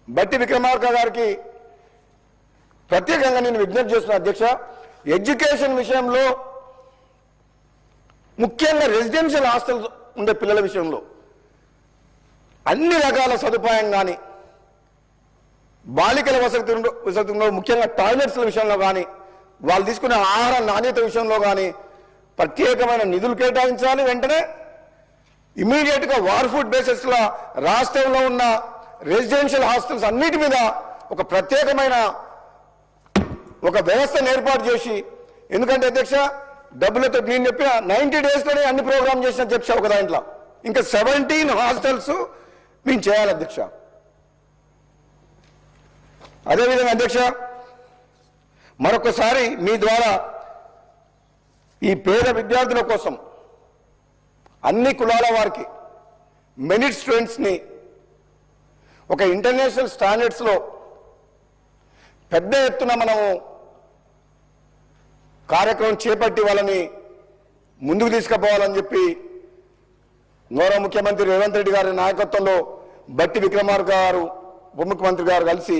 బట్టి విక్రమార్క గారికి ప్రత్యేకంగా నేను విజ్ఞప్తి చేస్తున్నా అధ్యక్ష, ఎడ్యుకేషన్ విషయంలో ముఖ్యంగా రెసిడెన్షియల్ హాస్టల్స్ ఉండే పిల్లల విషయంలో అన్ని రకాల సదుపాయం కానీ, బాలికల వసతిలో ముఖ్యంగా టాయిలెట్స్ల విషయంలో కానీ, వాళ్ళు తీసుకునే ఆహార నాణ్యత విషయంలో కానీ ప్రత్యేకమైన నిధులు కేటాయించాలి. వెంటనే ఇమీడియట్గా వార్ ఫుడ్ బేసిస్లో రాష్ట్రంలో ఉన్న రెసిడెన్షియల్ హాస్టల్స్ అన్నిటి మీద ఒక ప్రత్యేకమైన ఒక వ్యవస్థను ఏర్పాటు చేసి, ఎందుకంటే అధ్యక్ష డబ్బులతో నేను చెప్పిన 90 daysలోనే అన్ని ప్రోగ్రామ్ చేసిన అధ్యక్ష. ఒక దాంట్లో ఇంకా 17 హాస్టల్స్ మేము చేయాలి అధ్యక్ష. అదేవిధంగా అధ్యక్ష, మరొకసారి మీ ద్వారా ఈ పేద విద్యార్థుల కోసం అన్ని కులాల వారికి మెరిట్ స్టూడెంట్స్ని ఒక ఇంటర్నేషనల్ స్టాండర్డ్స్లో పెద్ద ఎత్తున మనము కార్యక్రమం చేపట్టి వాళ్ళని ముందుకు తీసుకుపోవాలని చెప్పి గౌరవ ముఖ్యమంత్రి రేవంత్ రెడ్డి గారి నాయకత్వంలో బట్టి విక్రమార్క గారు ఉప ముఖ్యమంత్రి గారు కలిసి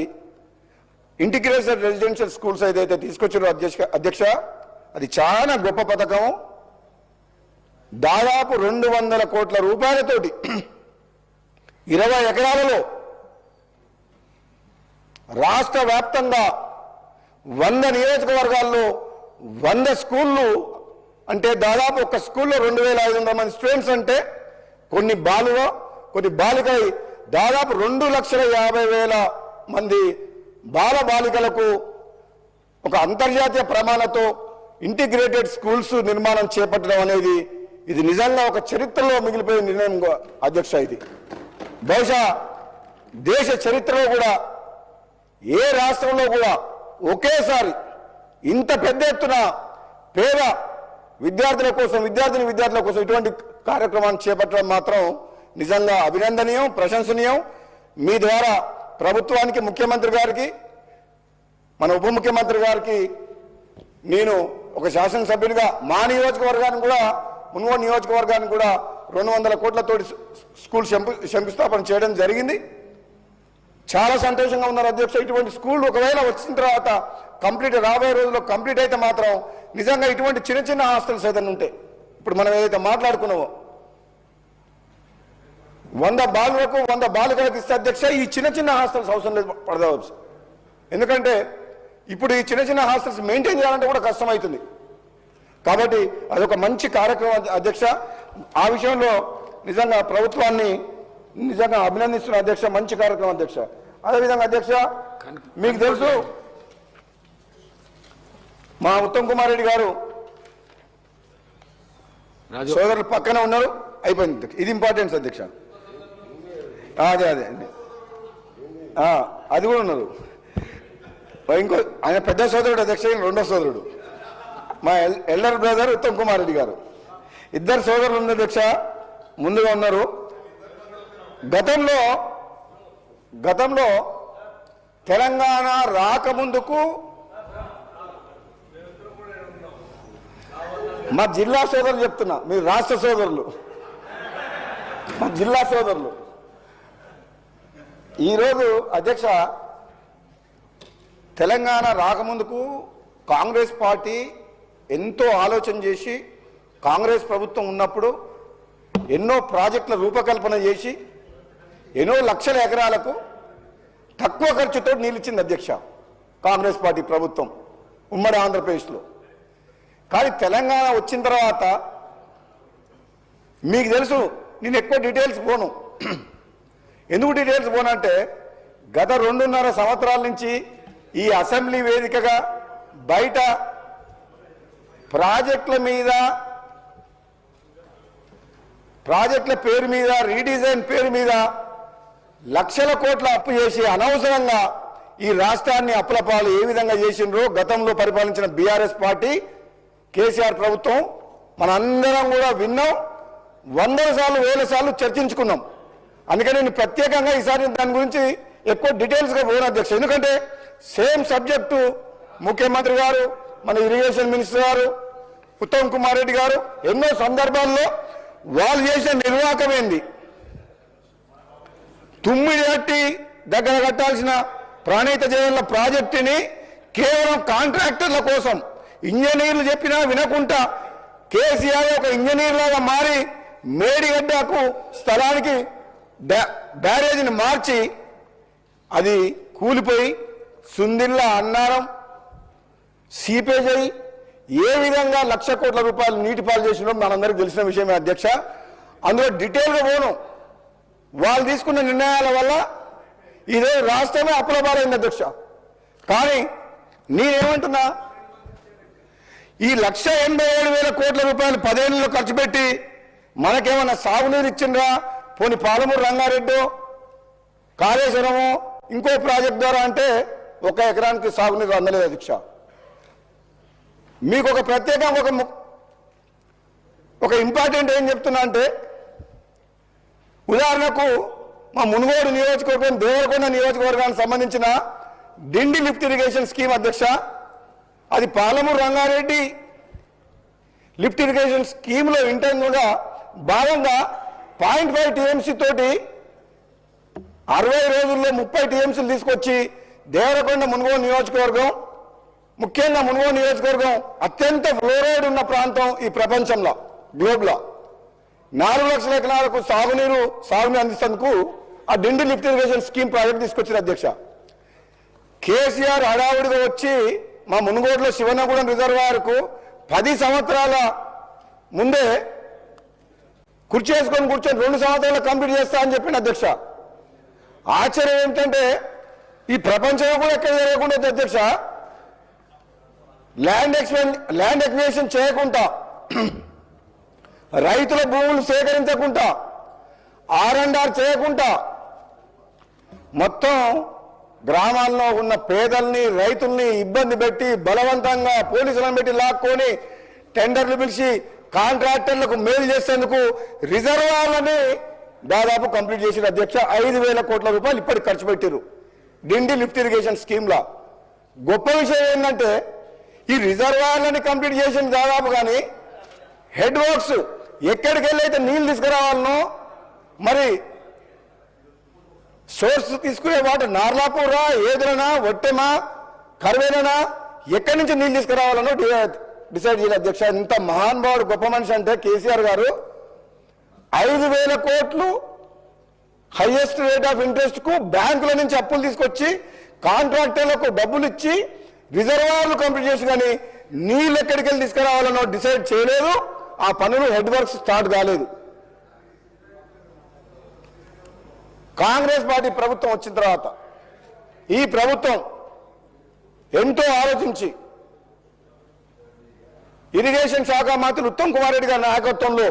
ఇంటిగ్రేటెడ్ రెసిడెన్షియల్ స్కూల్స్ ఏదైతే తీసుకొచ్చారో అధ్యక్ష అది చాలా గొప్ప పథకం. దాదాపు 200 కోట్ల రూపాయలతోటి 20 ఎకరాలలో రాష్ట్ర వ్యాప్తంగా 100 నియోజకవర్గాల్లో 100 స్కూళ్ళు, అంటే దాదాపు ఒక స్కూల్లో 2500 మంది స్టూడెంట్స్, అంటే కొన్ని బాలులో కొన్ని బాలికై దాదాపు 2,50,000 మంది బాల బాలికలకు ఒక అంతర్జాతీయ ప్రమాణంతో ఇంటిగ్రేటెడ్ స్కూల్స్ నిర్మాణం చేపట్టడం అనేది ఇది నిజంగా ఒక చరిత్రలో మిగిలిపోయిన నిర్ణయం అధ్యక్ష. ఇది బహుశా దేశ చరిత్రలో కూడా ఏ రాష్ట్రంలో కూడా ఒకేసారి ఇంత పెద్ద ఎత్తున పేద విద్యార్థుల కోసం ఇటువంటి కార్యక్రమాన్ని చేపట్టడం మాత్రం నిజంగా అభినందనీయం, ప్రశంసనీయం. మీ ద్వారా ప్రభుత్వానికి, ముఖ్యమంత్రి గారికి, మన ఉప ముఖ్యమంత్రి గారికి నేను ఒక శాసనసభ్యునిగా మా నియోజకవర్గాన్ని కూడా, మున్గోడు నియోజకవర్గాన్ని కూడా 200 కోట్లతోటి స్కూల్ శంకుస్థాపన చేయడం జరిగింది. చాలా సంతోషంగా ఉన్నారు అధ్యక్ష. ఇటువంటి స్కూల్ ఒకవేళ వచ్చిన తర్వాత కంప్లీట్, రాబోయే రోజుల్లో కంప్లీట్ అయితే మాత్రం నిజంగా ఇటువంటి చిన్న చిన్న హాస్టల్స్ ఏదైనా ఉంటాయి, ఇప్పుడు మనం ఏదైతే మాట్లాడుకున్నామో 100 బాలులకు 100 బాలికలకు ఇస్తే అధ్యక్ష ఈ చిన్న చిన్న హాస్టల్స్ అవసరం లేదు పడవచ్చు. ఎందుకంటే ఇప్పుడు ఈ చిన్న చిన్న హాస్టల్స్ మెయింటైన్ చేయాలంటే కూడా కష్టమవుతుంది. కాబట్టి అదొక మంచి కార్యక్రమం అధ్యక్ష. ఆ విషయంలో నిజంగా ప్రభుత్వాన్ని నిజంగా అభినందిస్తున్న అధ్యక్ష. మంచి కార్యక్రమం అధ్యక్ష. అదేవిధంగా అధ్యక్ష, మీకు తెలుసు మా ఉత్తమ్ కుమార్ రెడ్డి గారు సోదరులు పక్కన ఉన్నారు, అయిపోయింది. ఇది ఇంపార్టెన్స్ అధ్యక్ష. అదే అది కూడా ఉన్నారు. ఇంకో ఆయన పెద్ద సోదరుడు అధ్యక్ష, రెండో సోదరుడు మా ఎల్డర్ బ్రదర్ ఉత్తమ్ కుమార్ రెడ్డి గారు. 2 సోదరులు ఉన్న అధ్యక్ష ముందుగా ఉన్నారు. గతంలో తెలంగాణ రాకముందుకు మా జిల్లా సోదరులు చెప్తున్నా, మీరు రాష్ట్ర సోదరులు, మా జిల్లా సోదరులు ఈరోజు అధ్యక్ష తెలంగాణ రాకముందుకు కాంగ్రెస్ పార్టీ ఎంతో ఆలోచన చేసి, కాంగ్రెస్ ప్రభుత్వం ఉన్నప్పుడు ఎన్నో ప్రాజెక్టుల రూపకల్పన చేసి ఎన్నో లక్షల ఎకరాలకు తక్కువ ఖర్చుతో నీళ్ళిచ్చింది అధ్యక్ష కాంగ్రెస్ పార్టీ ప్రభుత్వం ఉమ్మడి ఆంధ్రప్రదేశ్లో. కానీ తెలంగాణ వచ్చిన తర్వాత మీకు తెలుసు, నేను ఎక్కువ డీటెయిల్స్ పోను. ఎందుకు డీటెయిల్స్ పోనంటే గత 2.5 సంవత్సరాల నుంచి ఈ అసెంబ్లీ వేదికగా బయట ప్రాజెక్టుల పేరు మీద, రీడిజైన్ పేరు మీద లక్షల కోట్ల అప్పు చేసి అనవసరంగా ఈ రాష్ట్రాన్ని అప్పుల పాలు ఏ విధంగా చేసిండ్రో గతంలో పరిపాలించిన బీఆర్ఎస్ పార్టీ, కేసీఆర్ ప్రభుత్వం మనందరం కూడా విన్నాం. 100 సార్లు 1000 సార్లు చర్చించుకున్నాం. అందుకని నేను ప్రత్యేకంగా ఈసారి దాని గురించి ఎక్కువ డీటెయిల్స్గా పోను అధ్యక్ష. ఎందుకంటే సేమ్ సబ్జెక్టు ముఖ్యమంత్రి గారు, మన ఇరిగేషన్ మినిస్టర్ గారు, ఉత్తమ్ కుమార్ రెడ్డి గారు ఎన్నో సందర్భాల్లో వాళ్ళు చేసిన నిర్వాహకమైంది. తుమ్మిడి దగ్గర కట్టాల్సిన ప్రాణహిత జగన్ల ప్రాజెక్టుని కేవలం కాంట్రాక్టర్ల కోసం, ఇంజనీర్లు చెప్పినా వినకుండా కేసీఆర్ ఒక ఇంజనీర్ లాగా మారి మేడిగడ్డకు స్థలానికి బ్యారేజీని మార్చి అది కూలిపోయి సుందిల్లా అన్నారం సీపేజ్ అయి ఏ విధంగా 1,00,000 కోట్ల రూపాయలు నీటిపాలు చేసినో మనందరికీ తెలిసిన విషయమే అధ్యక్ష. అందులో డీటెయిల్గా పోను. వాళ్ళు తీసుకున్న నిర్ణయాల వల్ల ఇదే రాష్ట్రమే అప్పుల పాలైంది అధ్యక్ష. కానీ నేనేమంటున్నా, ఈ 1,87,000 కోట్ల రూపాయలు 10 ఏళ్ళలో ఖర్చు పెట్టి మనకేమన్నా సాగునీరు ఇచ్చిండ్రా? పోని పాలమూరు రంగారెడ్డి, కాళేశ్వరము, ఇంకో ప్రాజెక్ట్ ద్వారా అంటే ఒక ఎకరానికి సాగునీరు అందలేదు అధ్యక్ష. మీకు ఒక ప్రత్యేకంగా ఒక ఇంపార్టెంట్ ఏం చెప్తున్నా అంటే, ఉదాహరణకు మా మునుగోడు నియోజకవర్గం దేవరకొండ నియోజకవర్గానికి సంబంధించిన డిండి లిఫ్ట్ ఇరిగేషన్ స్కీమ్ అధ్యక్ష, అది పాలమూరు రంగారెడ్డి లిఫ్ట్ ఇరిగేషన్ స్కీమ్లో ఇంటర్నల్గా భాగంగా 0.5 TMC తోటి 60 రోజుల్లో 30 TMCలు తీసుకొచ్చి దేవరకొండ మునుగోడు నియోజకవర్గం, ముఖ్యంగా మునుగోడు నియోజకవర్గం అత్యంత ఫ్లోరైడ్ ఉన్న ప్రాంతం ఈ ప్రపంచంలో, గ్లోబ్లో 4 లక్షల ఎకరాలకు సాగునీరు అందిస్తేందుకు ఆ డిండి లిఫ్ట్ ఇరిగేషన్ స్కీమ్ ప్రాజెక్ట్ తీసుకొచ్చారు అధ్యక్ష. కేసీఆర్ హడావుడిగా వచ్చి మా మునుగోడులో శివనగూడెం రిజర్వాయర్కు 10 సంవత్సరాల ముందే కూర్చొని 2 సంవత్సరాలు కంప్లీట్ చేస్తా అని చెప్పింది అధ్యక్ష. ఆశ్చర్యం ఏమిటంటే ఈ ప్రపంచంలో కూడా ఎక్కడ జరగకుండా అధ్యక్ష, ల్యాండ్ ఎక్విజిషన్ చేయకుండా, రైతుల భూములు సేకరించకుండా, R&R చేయకుండా, మొత్తం గ్రామాల్లో ఉన్న పేదల్ని రైతుల్ని ఇబ్బంది పెట్టి బలవంతంగా పోలీసులను పెట్టి లాక్కొని టెండర్లు పిలిచి కాంట్రాక్టర్లకు మేలు చేసేందుకు రిజర్వాయర్లని దాదాపు కంప్లీట్ చేసిన అధ్యక్ష. 5,000 కోట్ల రూపాయలు ఇప్పటికి ఖర్చు పెట్టారు డిండి లిఫ్ట్ ఇరిగేషన్ స్కీమ్లో. గొప్ప విషయం ఏంటంటే ఈ రిజర్వాయర్లని కంప్లీట్ చేసిన దాదాపు కానీ హెడ్ వర్క్స్ ఎక్కడికి వెళ్ళి అయితే నీళ్ళు తీసుకురావాలనో, మరి సోర్స్ తీసుకునే వాటర్ నార్లాపూరా, ఏదులనా, ఒట్టెమా, కర్వేలనా, ఎక్కడి నుంచి నీళ్ళు తీసుకురావాలనో డిసైడ్ చేయాలి అధ్యక్ష. ఇంత మహానుభావుడు గొప్ప మనిషి అంటే కేసీఆర్ గారు 5,000 కోట్లు హైయెస్ట్ రేట్ ఆఫ్ ఇంట్రెస్ట్ కు బ్యాంకుల నుంచి అప్పులు తీసుకొచ్చి కాంట్రాక్టర్లకు డబ్బులు ఇచ్చి రిజర్వాయర్లు కంప్లీట్ చేసి కానీ నీళ్ళు ఎక్కడికి వెళ్ళి తీసుకురావాలనో డిసైడ్ చేయలేదు. ఆ పనులు హెడ్ వర్క్స్ స్టార్ట్ కాలేదు. కాంగ్రెస్ పార్టీ ప్రభుత్వం వచ్చిన తర్వాత ఈ ప్రభుత్వం ఎంతో ఆలోచించి ఇరిగేషన్ శాఖ మంత్రి ఉత్తమ్ కుమార్ రెడ్డి గారి నాయకత్వంలో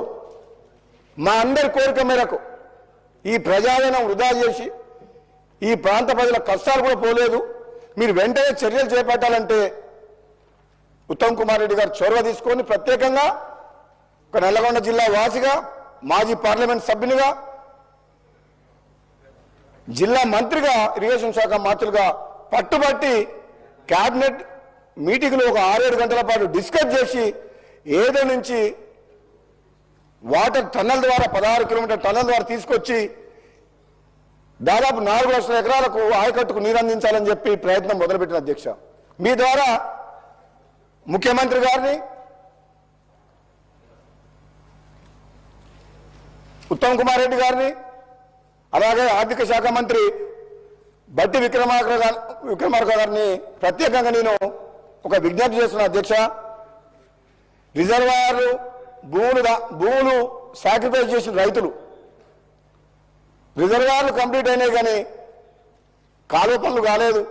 మా అందరి కోరిక మేరకు ఈ ప్రజాధనం వృధా చేసి ఈ ప్రాంత ప్రజల కష్టాలు కూడా పోలేదు, మీరు వెంటనే చర్యలు చేపట్టాలంటే ఉత్తమ్ కుమార్ రెడ్డి గారు చొరవ తీసుకొని ప్రత్యేకంగా ఒక నల్లగొండ జిల్లా వాసిగా, మాజీ పార్లమెంట్ సభ్యునిగా, జిల్లా మంత్రిగా, ఇరిగేషన్ శాఖ మంత్రులుగా పట్టుబట్టి క్యాబినెట్ మీటింగ్లో ఒక 6-7 గంటల పాటు డిస్కస్ చేసి ఏదో నుంచి వాటర్ టన్నల్ ద్వారా 16 కిలోమీటర్ టన్నల్ ద్వారా తీసుకొచ్చి దాదాపు 4 లక్షల ఎకరాలకు ఆయకట్టుకు నీరు అందించాలని చెప్పి ప్రయత్నం మొదలుపెట్టిన అధ్యక్ష. మీ ద్వారా ముఖ్యమంత్రి గారిని, ఉత్తమ్ కుమార్ రెడ్డి గారిని, అలాగే ఆర్థిక శాఖ మంత్రి బట్టి విక్రమార్క గారిని ప్రత్యేకంగా నేను ఒక విజ్ఞప్తి చేస్తున్నా అధ్యక్ష. రిజర్వాయర్లు భూములు సాక్రిఫైస్ చేసిన రైతులు, రిజర్వాయర్లు కంప్లీట్ అయినాయి కానీ కాలువ పనులు కాలేదు,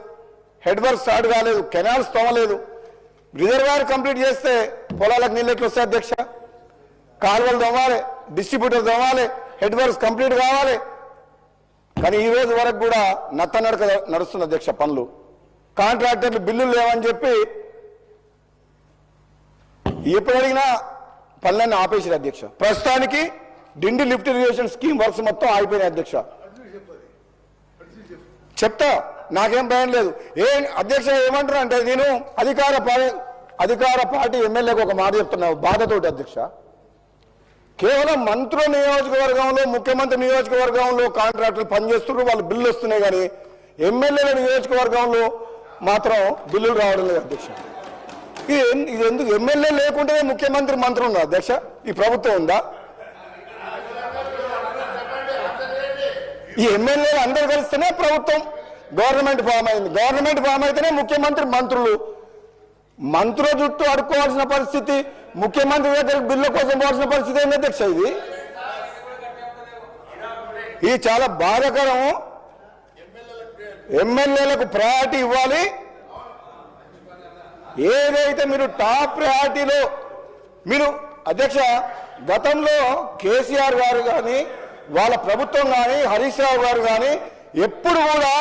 హెడ్ వర్క్ స్టార్ట్ కాలేదు, కెనాల్స్ తోమలేదు. రిజర్వాయర్ కంప్లీట్ చేస్తే పొలాలకు నీళ్ళు ఎట్లు వస్తాయి అధ్యక్ష? కాలువలు తోమాలి, డిస్ట్రిబ్యూటర్ తోమాలి, హెడ్ వర్క్స్ కంప్లీట్ కావాలి. కానీ ఈ రోజు వరకు కూడా నత్తనడక నడుస్తుంది అధ్యక్ష పనులు. కాంట్రాక్టర్లు బిల్లులు లేవని చెప్పి ఎప్పుడు అడిగినా పనులన్నీ ఆపేసారు అధ్యక్ష. ప్రస్తుతానికి డిండి లిఫ్ట్ ఇరిగేషన్ స్కీమ్ వర్క్స్ మొత్తం ఆగిపోయినాయి అధ్యక్ష. చెప్తా, నాకేం భయం లేదు. అధ్యక్ష ఏమంటారు అంటే, నేను అధికార పార్టీ ఎమ్మెల్యేకి ఒక మాట చెప్తున్నా బాధతోటి అధ్యక్ష. కేవలం మంత్రుల నియోజకవర్గంలో, ముఖ్యమంత్రి నియోజకవర్గంలో కాంట్రాక్టర్లు పనిచేస్తున్నారు, వాళ్ళు బిల్లు వస్తున్నాయి కానీ ఎమ్మెల్యేల నియోజకవర్గంలో మాత్రం బిల్లులు రావడం లేదు అధ్యక్ష. ఇది ఎందుకు? ఎమ్మెల్యే లేకుంటే ముఖ్యమంత్రి మంత్రులు ఉన్నారు అధ్యక్ష, ఈ ప్రభుత్వం ఉందా? ఈ ఎమ్మెల్యేలు అందరూ కలిస్తేనే ప్రభుత్వం గవర్నమెంట్ ఫామ్ అయింది. గవర్నమెంట్ ఫామ్ అయితేనే ముఖ్యమంత్రి మంత్రులు. మంత్రుల చుట్టూ అడుక్కోవాల్సిన పరిస్థితి, ముఖ్యమంత్రి దగ్గర బిల్లు కోసం పోవాల్సిన పరిస్థితి ఏంటి అధ్యక్ష? ఇది చాలా బాధాకరం. ఎమ్మెల్యేలకు ప్రయారిటీ ఇవ్వాలి. ఏదైతే మీరు టాప్ ప్రయారిటీలో మీరు అధ్యక్ష, గతంలో కేసీఆర్ గారు కానీ, వాళ్ళ ప్రభుత్వం కానీ, హరీష్ రావు గారు కానీ ఎప్పుడు కూడా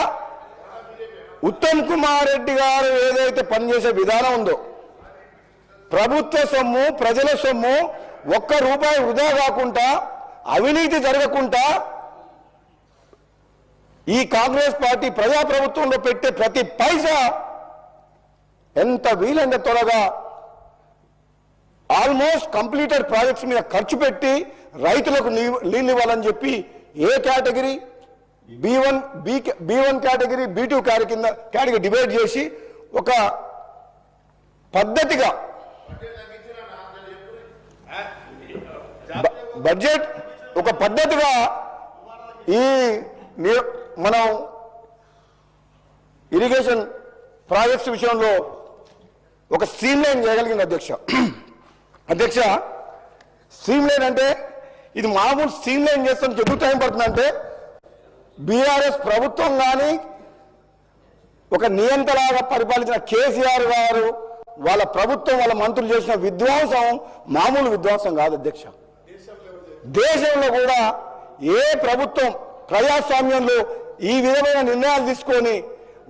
ఉత్తమ్ కుమార్ రెడ్డి గారు ఏదైతే పనిచేసే విధానం ఉందో, ప్రభుత్వ సొమ్ము ప్రజల సొమ్ము ఒక్క రూపాయి వృధా కాకుండా అవినీతి జరగకుండా ఈ కాంగ్రెస్ పార్టీ ప్రజాప్రభుత్వంలో పెట్టే ప్రతి పైసా ఎంత వీలైనంత త్వరగా ఆల్మోస్ట్ కంప్లీటెడ్ ప్రాజెక్ట్స్ మీద ఖర్చు పెట్టి రైతులకు నీళ్ళు ఇవ్వాలని చెప్పి A category B1 category B2 category divide చేసి ఒక పద్ధతిగా బడ్జెట్ ఒక పద్ధతిగా ఈ మనం ఇరిగేషన్ ప్రాజెక్ట్స్ విషయంలో ఒక స్ట్రీమ్ లైన్ చేయగలిగింది అధ్యక్ష స్ట్రీమ్ లైన్ అంటే ఇది మామూలు స్ట్రీమ్ లైన్ చేస్తాం ఎందుకు టైం పడుతుందంటే బీఆర్ఎస్ ప్రభుత్వం కానీ ఒక నియంతలాగా పరిపాలించిన కేసీఆర్ గారు వాళ్ళ ప్రభుత్వం వాళ్ళ మంత్రులు చేసిన విధ్వంసం మామూలు విధ్వంసం కాదు అధ్యక్ష. దేశంలో కూడా ఏ ప్రభుత్వం ప్రజాస్వామ్యంలో ఈ విధమైన నిర్ణయాలు తీసుకొని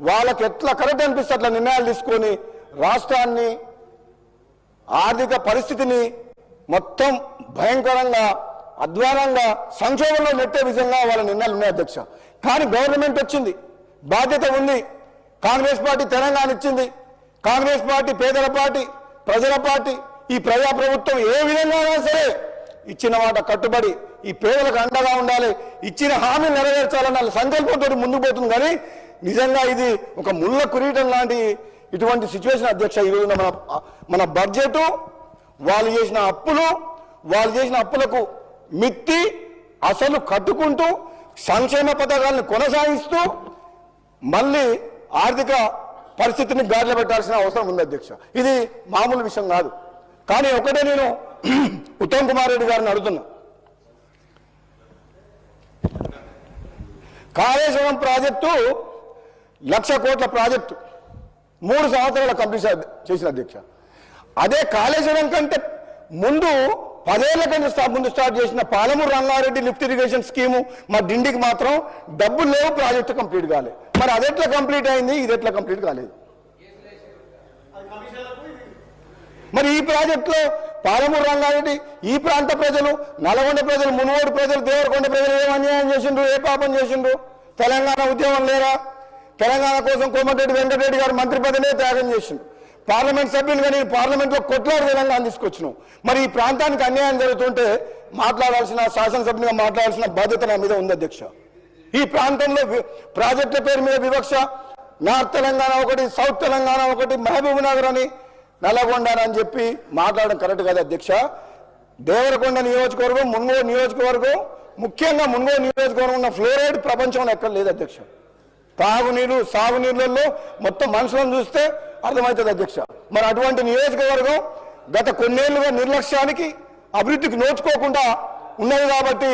వాళ్ళకి ఎట్లా కరెక్ట్ అనిపిస్తే అట్లా నిర్ణయాలు తీసుకొని రాష్ట్రాన్ని ఆర్థిక పరిస్థితిని మొత్తం భయంకరంగా అధ్వానంగా సంక్షోభంలో నెట్టే విధంగా వాళ్ళ నిర్ణయాలు ఉన్నాయి అధ్యక్ష. కానీ గవర్నమెంట్ వచ్చింది, బాధ్యత ఉంది. కాంగ్రెస్ పార్టీ తెలంగాణ ఇచ్చింది. కాంగ్రెస్ పార్టీ పేదల పార్టీ, ప్రజల పార్టీ. ఈ ప్రజాప్రభుత్వం ఏ విధంగా సరే ఇచ్చిన మాట కట్టుబడి ఈ పేదలకు అండగా ఉండాలి, ఇచ్చిన హామీ నెరవేర్చాలన్న సంకల్పంతో ముందుకు పోతుంది. కానీ నిజంగా ఇది ఒక ముళ్ళ కురీటం లాంటి ఇటువంటి సిచ్యువేషన్ అధ్యక్ష. ఈరోజు మన బడ్జెట్ వాళ్ళు చేసిన అప్పులకు మిత్తి అసలు కట్టుకుంటూ సంక్షేమ పథకాలను కొనసాగిస్తూ మళ్ళీ ఆర్థిక పరిస్థితిని గాడిలో పెట్టాల్సిన అవసరం ఉంది అధ్యక్ష. ఇది మామూలు విషయం కాదు. కానీ ఒకటే నేను ఉత్తమ్ కుమార్ రెడ్డి గారిని అడుగుతున్నా, కాళేశ్వరం ప్రాజెక్టు 1,00,000 కోట్ల ప్రాజెక్టు 3 సంవత్సరాల కంప్లీట్ చేసిన అధ్యక్ష. అదే కాళేశ్వరం కంటే ముందు 10 ఏళ్ల కంటే ముందు స్టార్ట్ చేసిన Palamuru Rangareddy lift irrigation scheme మా డిండికి మాత్రం డబ్బులు లేవు, ప్రాజెక్టు కంప్లీట్ కాలేదు. మరి అది ఎట్లా కంప్లీట్ అయింది, ఇది ఎట్లా కంప్లీట్ కాలేదు? మరి ఈ ప్రాజెక్టులో పాలమూరు రంగారెడ్డి ఈ ప్రాంత ప్రజలు, నల్గొండ ప్రజలు, మునుగోడు ప్రజలు, దేవరకొండ ప్రజలు ఏం అన్యాయం చేసిండ్రు, ఏ పాపం చేసిండ్రు? తెలంగాణ ఉద్యమం లేరా? తెలంగాణ కోసం కోమటిరెడ్డి వెంకటరెడ్డి గారు మంత్రి పదవినే త్యాగం చేసిండ్రు. పార్లమెంట్ సభ్యులుగా నేను పార్లమెంట్లో కొట్లాడి తెలంగాణ తీసుకొచ్చినాం. మరి ఈ ప్రాంతానికి అన్యాయం జరుగుతుంటే మాట్లాడాల్సిన, శాసనసభ్యునిగా మాట్లాడాల్సిన బాధ్యత నా మీద ఉంది అధ్యక్ష. ఈ ప్రాంతంలో ప్రాజెక్టుల పేరు మీద వివక్ష, నార్త్ తెలంగాణ ఒకటి, సౌత్ తెలంగాణ ఒకటి, మహబూబ్ నగర్ అని, నల్లగొండ అని చెప్పి మాట్లాడడం కరెక్ట్ కాదు అధ్యక్ష. దేవరకొండ నియోజకవర్గం, మున్గోడు నియోజకవర్గం, ముఖ్యంగా మున్గోడు నియోజకవర్గం ఉన్న ఫ్లోరైడ్ ప్రపంచంలో ఎక్కడ లేదు అధ్యక్ష. తాగునీరు సాగునీళ్ళల్లో మొత్తం మనుషులను చూస్తే అర్థమవుతుంది అధ్యక్ష. మరి అటువంటి నియోజకవర్గం గత కొన్నేళ్లుగా నిర్లక్ష్యానికి, అభివృద్ధికి నోచుకోకుండా ఉన్నది. కాబట్టి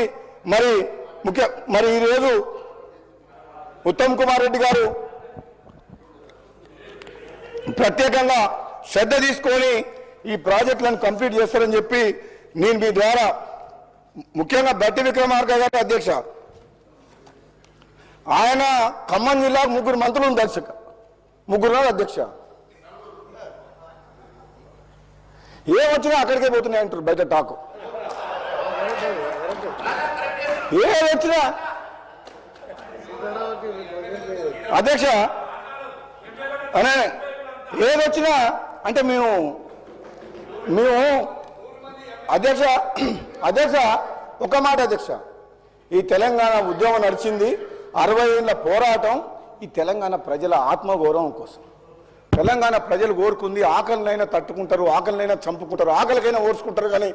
మరి ఈరోజు ఉత్తమ్ కుమార్ రెడ్డి గారు ప్రత్యేకంగా శ్రద్ధ తీసుకొని ఈ ప్రాజెక్టులను కంప్లీట్ చేస్తారని చెప్పి నేను మీ ద్వారా ముఖ్యంగా బట్టి విక్రమార్క గారు అధ్యక్ష, ఆయన ఖమ్మం జిల్లా 3 మంత్రులు దర్శక 3 అధ్యక్ష. ఏమొచ్చినా అక్కడికే పోతున్నాయి అంటారు బయట టాకు. ఏదొచ్చినా అధ్యక్ష అనే ఏదొచ్చినా అంటే మేము అధ్యక్ష ఒక మాట అధ్యక్ష, ఈ తెలంగాణ ఉద్యమం నడిచింది 60 ఏళ్ల పోరాటం ఈ తెలంగాణ ప్రజల ఆత్మగౌరవం కోసం. తెలంగాణ ప్రజలు కోరుకుంది ఆకలినైనా తట్టుకుంటారు, ఆకలినైనా చంపుకుంటారు, ఆకలికైనా ఓర్చుకుంటారు, కానీ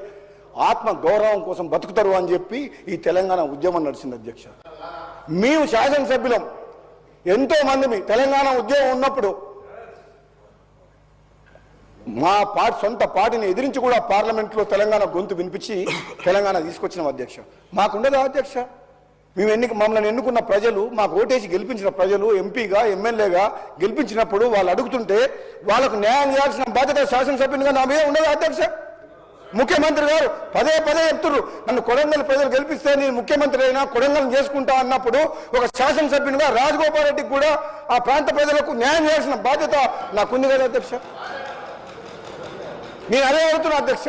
ఆత్మ గౌరవం కోసం బతుకుతారు అని చెప్పి ఈ తెలంగాణ ఉద్యమం నడిచింది అధ్యక్ష. మేము శాసనసభ్యులం ఎంతో మంది తెలంగాణ ఉద్యమం ఉన్నప్పుడు మా సొంత పార్టీని ఎదిరించి కూడా పార్లమెంట్లో తెలంగాణ గొంతు వినిపించి తెలంగాణ తీసుకొచ్చినాం అధ్యక్ష. మాకుండదా అధ్యక్ష? మమ్మల్ని ఎన్నుకున్న ప్రజలు, మాకు ఓటేసి గెలిపించిన ప్రజలు, ఎంపీగా ఎమ్మెల్యేగా గెలిపించినప్పుడు వాళ్ళు అడుగుతుంటే వాళ్ళకు న్యాయం చేయాల్సిన బాధ్యత శాసనసభ్యునిగా నా మీద ఉండదా అధ్యక్ష? ముఖ్యమంత్రి గారు పదే పదే చెప్తున్నారు, నన్ను కొడంగల్ ప్రజలు గెలిపిస్తే నేను ముఖ్యమంత్రి అయినా కొడంగల్ చేసుకుంటా అన్నప్పుడు ఒక శాసనసభ్యునిగా రాజగోపాల్ రెడ్డికి కూడా ఆ ప్రాంత ప్రజలకు న్యాయం చేయాల్సిన బాధ్యత నాకుంది కదా అధ్యక్ష. నేను అదే అడుగుతున్నా అధ్యక్ష.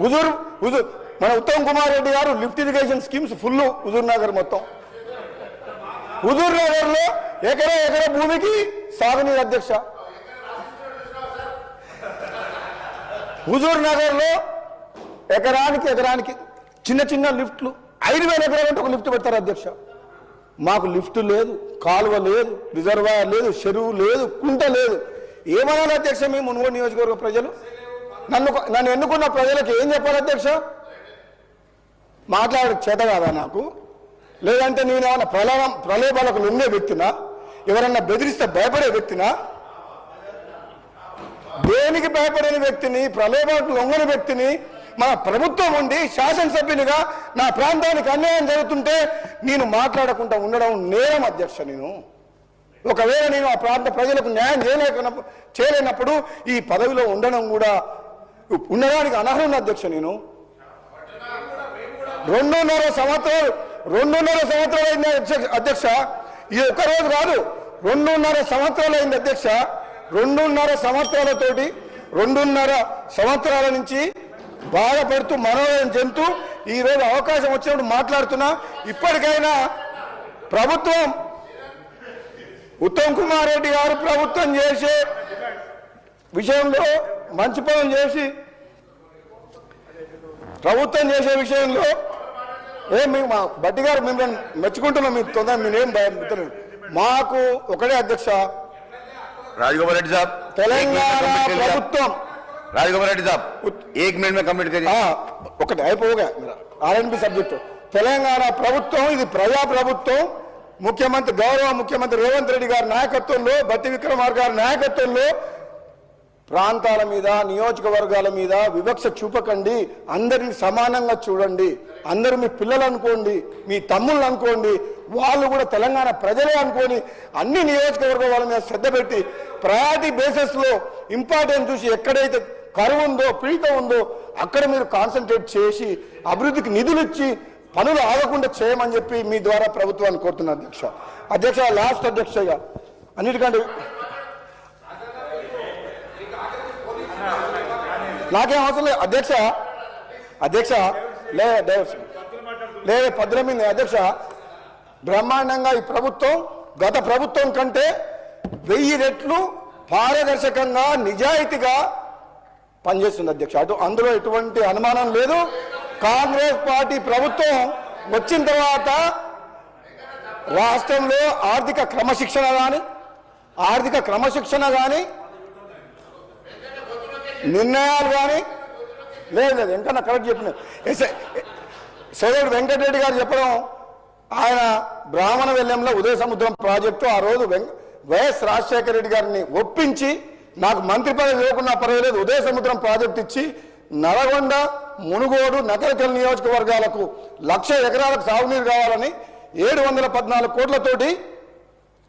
హుజూర్ మన ఉత్తమ్ కుమార్ రెడ్డి గారు lift irrigation schemes full Huzur Nagar మొత్తం. హుజూర్ నగర్ లో ఎకరా భూమికి సాగునీరు అధ్యక్ష. హుజూర్ నగర్ లో ఎకరానికి చిన్న లిఫ్ట్లు 5,000 ఎకరాలంటే ఒక లిఫ్ట్ పెడతారు అధ్యక్ష. మాకు లిఫ్ట్ లేదు, కాలువ లేదు, రిజర్వాయర్ లేదు, చెరువు లేదు, కుంట లేదు. ఏమనాలి అధ్యక్ష మేము మునుగోడు నియోజకవర్గ ప్రజలు? నన్ను ఎన్నుకున్న ప్రజలకు ఏం చెప్పాలి అధ్యక్ష? మాట్లాడే చేత కాదా నాకు? లేదంటే నేను ఏమన్నా ప్రలోభాలకు లొంగే వ్యక్తినా? ఎవరన్నా బెదిరిస్తే భయపడే వ్యక్తినా? దేనికి భయపడని వ్యక్తిని, ప్రలోభాలకు లొంగని వ్యక్తిని మన ప్రభుత్వం ఉండి శాసనసభ్యునిగా నా ప్రాంతానికి అన్యాయం జరుగుతుంటే నేను మాట్లాడకుండా ఉండడం నేరం అధ్యక్ష. నేను ఒకవేళ నేను ఆ ప్రాంత ప్రజలకు న్యాయం చేయలేనప్పుడు ఈ పదవిలో ఉండడానికి అనర్హుడు అధ్యక్ష. నేను 2.5 సంవత్సరాలు అయింది అధ్యక్ష. ఇది ఒక్కరోజు కాదు, 2.5 సంవత్సరాలు అయింది అధ్యక్ష. 2.5 సంవత్సరాలతోటి 2.5 సంవత్సరాల నుంచి బాధపడుతూ మనోరంజన చెందుతూ ఈరోజు అవకాశం వచ్చినప్పుడు మాట్లాడుతున్నా. ఇప్పటికైనా ప్రభుత్వం, ఉత్తమ్ కుమార్ రెడ్డి గారు ప్రభుత్వం చేసే విషయంలో మంచి పనులు చేసి ప్రభుత్వం చేసే విషయంలో మా బట్టి గారు మిమ్మల్ని మెచ్చుకుంటున్నాం. మీకు తొందర మీరేం మాకు ఒకటే అధ్యక్ష, राजगोपाल रेड्डी साहब తెలంగాణ ప్రభుత్వం राजगोपाल रेड्डी साहब 1 मिनट में कंप्लीट करिए. ఒకటి అయిపోగా ఆర్ఎన్బి సబ్జెక్టు. తెలంగాణ ప్రభుత్వం ఇది ప్రజా ప్రభుత్వం. గౌరవ ముఖ్యమంత్రి రేవంత్ రెడ్డి గారి నాయకత్వంలో, బట్టి విక్రమార్క గారి నాయకత్వంలో ప్రాంతాల మీద, నియోజకవర్గాల మీద వివక్ష చూపకండి. అందరిని సమానంగా చూడండి. అందరూ మీ పిల్లలు అనుకోండి, మీ తమ్ముళ్ళు అనుకోండి, వాళ్ళు కూడా తెలంగాణ ప్రజలే అనుకోని అన్ని నియోజకవర్గాల వాళ్ళ మీద శ్రద్ధ పెట్టి ప్రయారిటీ బేసిస్ లో ఇంపార్టెన్స్ చూసి ఎక్కడైతే కరువు ఉందో, పీడిత ఉందో అక్కడ మీరు కాన్సన్ట్రేట్ చేసి అభివృద్ధికి నిధులు ఇచ్చి పనులు ఆగకుండా చేయమని చెప్పి మీ ద్వారా ప్రభుత్వాన్ని కోరుతున్నా అధ్యక్ష. లాస్ట్ అధ్యక్షగా అన్నిటికంటే నాకేం అవసరం లేదు అధ్యక్ష. లేదు పద్దుల మీద అధ్యక్ష, బ్రహ్మాండంగా ఈ ప్రభుత్వం గత ప్రభుత్వం కంటే 1000 రెట్లు పారదర్శకంగా, నిజాయితీగా పనిచేస్తుంది అధ్యక్ష. అందులో ఎటువంటి అనుమానం లేదు. కాంగ్రెస్ పార్టీ ప్రభుత్వం వచ్చిన తర్వాత రాష్ట్రంలో ఆర్థిక క్రమశిక్షణ కానీ నిర్ణయాలు కానీ లేదు. ఎంకన్నా కరెక్ట్ చెప్పిన సోదరుడు వెంకటరెడ్డి గారు చెప్పడం, ఆయన బ్రాహ్మణ వెల్లంలో ఉదయ సముద్రం ప్రాజెక్టు ఆ రోజు వైఎస్ రాజశేఖర రెడ్డి గారిని ఒప్పించి నాకు మంత్రి పదవి లేకున్నా పర్వాలేదు ఉదయ సముద్రం ప్రాజెక్టు ఇచ్చి నల్గొండ, మునుగోడు, నకరికల్ నియోజకవర్గాలకు 1,00,000 ఎకరాలకు సాగునీరు కావాలని 714 కోట్లతోటి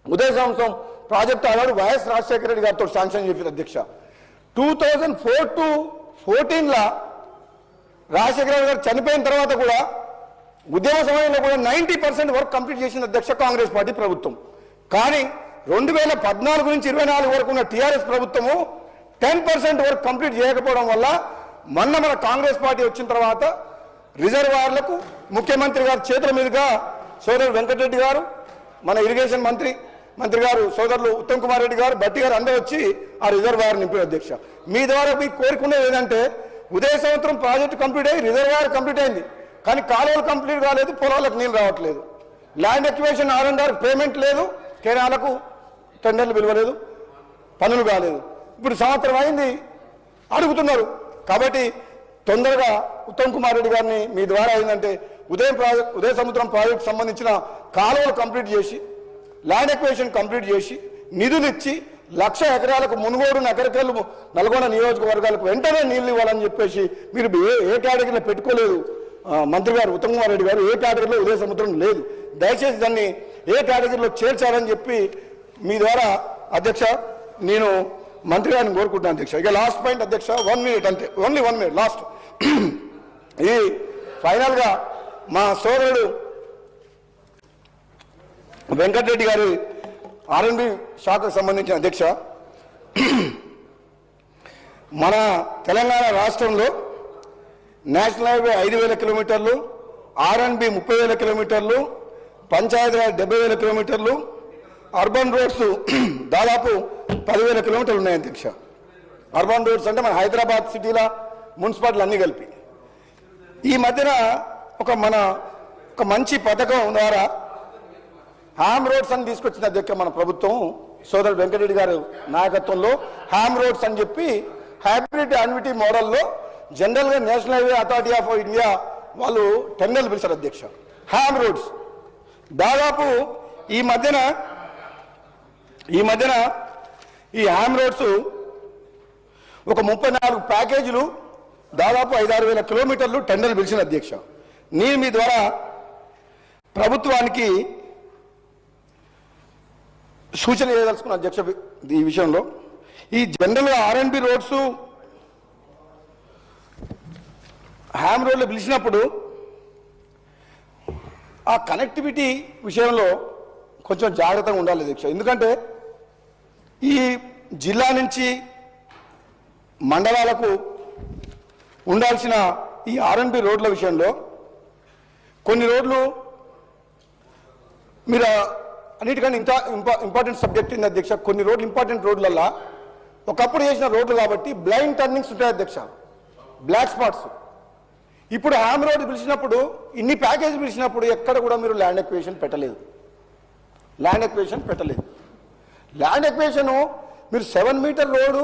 ఉదయ సముద్రం ప్రాజెక్టు ఆనాడు వైఎస్ రాజశేఖర రెడ్డి గారితో శాంక్షన్ చేసిన అధ్యక్ష. 2004 to 2014 రాజశేఖర రెడ్డి గారు చనిపోయిన తర్వాత కూడా ఉద్యమ సమయంలో కూడా 90% వర్క్ కంప్లీట్ చేసిన అధ్యక్ష కాంగ్రెస్ పార్టీ ప్రభుత్వం. కానీ 2014 నుంచి 24 వరకు ఉన్న టీఆర్ఎస్ ప్రభుత్వము 10% వర్క్ కంప్లీట్ చేయకపోవడం వల్ల మన కాంగ్రెస్ పార్టీ వచ్చిన తర్వాత రిజర్వాయర్లకు ముఖ్యమంత్రి గారి చేతుల మీదుగా సోదరుడు వెంకటరెడ్డి గారు, మన ఇరిగేషన్ మంత్రి గారు సోదరులు ఉత్తమ్ కుమార్ రెడ్డి గారు, బట్టి గారు అందరూ వచ్చి ఆ రిజర్వాయర్ నింపిన అధ్యక్ష. మీ ద్వారా మీకు కోరుకునేది ఏంటంటే ఉదయ సంవత్సరం ప్రాజెక్టు కంప్లీట్ అయ్యి రిజర్వాయర్ కంప్లీట్ అయింది, కానీ కాలువలు కంప్లీట్ కాలేదు, పొలాలకు నీళ్ళు రావట్లేదు. ల్యాండ్ ఎక్విజిషన్ R&R పేమెంట్ లేదు, కెనాలకు టెండర్లు పిలవలేదు, పనులు కాలేదు. ఇప్పుడు సంవత్సరం అయింది అడుగుతున్నారు. కాబట్టి తొందరగా ఉత్తమ్ కుమార్ రెడ్డి గారిని మీ ద్వారా ఏంటంటే ఉదయ సముద్రం ప్రాజెక్టు సంబంధించిన కాలువలు కంప్లీట్ చేసి, ల్యాండ్ ఎక్విజిషన్ కంప్లీట్ చేసి, నిధులు ఇచ్చి 1,00,000 ఎకరాలకు మునుగోడు, నకరికల్, నల్గొండ నియోజకవర్గాలకు వెంటనే నీళ్లు ఇవ్వాలని చెప్పేసి మీరు ఏ కేటగిరీలో పెట్టుకోలేదు. మంత్రి గారు ఉత్తమ్ కుమార్ రెడ్డి గారు ఏ కేటగిరీలో ఉదయ సముద్రం లేదు, దయచేసి దాన్ని ఏ కేటగిరీలో చేర్చాలని చెప్పి మీ ద్వారా అధ్యక్ష నేను మంత్రి గారిని కోరుకుంటున్నాను అధ్యక్ష. ఇక లాస్ట్ పాయింట్ అధ్యక్ష, 1 minute అంతే, ఓన్లీ 1 minute లాస్ట్. ఈ ఫైనల్గా మా సోదరుడు వెంకటరెడ్డి గారి R&B శాఖకు సంబంధించిన అధ్యక్ష, మన తెలంగాణ రాష్ట్రంలో నేషనల్ హైవే 5,000 కిలోమీటర్లు, R&B 30,000 కిలోమీటర్లు, పంచాయతీరాజ్ 70,000 కిలోమీటర్లు, అర్బన్ రోడ్స్ దాదాపు 10,000 కిలోమీటర్లు ఉన్నాయి అధ్యక్ష. అర్బన్ రోడ్స్ అంటే మన హైదరాబాద్ సిటీలో మున్సిపాలిటీలు అన్నీ కలిపి. ఈ మధ్యన ఒక మంచి పథకం ద్వారా హ్యామ్ రోడ్స్ అని తీసుకొచ్చిన అధ్యక్ష మన ప్రభుత్వం, సోదరుడు వెంకటరెడ్డి గారు నాయకత్వంలో హ్యామ్ రోడ్స్ అని చెప్పి హైబ్రిడ్ అన్విటీ మోడల్లో జనరల్గా national highway authority of India వాళ్ళు టెండర్లు పిలిచారు అధ్యక్ష. హ్యామ్ రోడ్స్ దాదాపు ఈ మధ్యన ఈ హ్యామ్ రోడ్స్ ఒక 34 ప్యాకేజీలు దాదాపు 5-6 వేల కిలోమీటర్లు టెండర్లు పిలిచిన అధ్యక్ష. నేను మీ ద్వారా ప్రభుత్వానికి సూచన చేయదలుచుకున్న అధ్యక్ష ఈ విషయంలో. ఈ జనరల్గా R&B రోడ్స్ హ్యామ్ రోడ్లు పిలిచినప్పుడు ఆ కనెక్టివిటీ విషయంలో కొంచెం జాగ్రత్తగా ఉండాలి అధ్యక్ష. ఎందుకంటే ఈ జిల్లా నుంచి మండలాలకు ఉండాల్సిన ఈ R&B రోడ్ల విషయంలో కొన్ని రోడ్లు మీరు అన్నిటికంటే ఇంపార్టెంట్ సబ్జెక్ట్ ఉంది అధ్యక్ష. కొన్ని రోడ్లు ఇంపార్టెంట్ రోడ్లల్లో ఒకప్పుడు చేసిన రోడ్లు కాబట్టి బ్లైండ్ టర్నింగ్స్ ఉంటాయి అధ్యక్ష, బ్లాక్ స్పాట్స్. ఇప్పుడు హ్యామ్ రోడ్ పిలిచినప్పుడు ఇన్ని ప్యాకేజ్ పిలిచినప్పుడు ఎక్కడ కూడా మీరు ల్యాండ్ ఎక్వేషన్ పెట్టలేదు. ల్యాండ్ ఎక్వేషను మీరు 7 metre road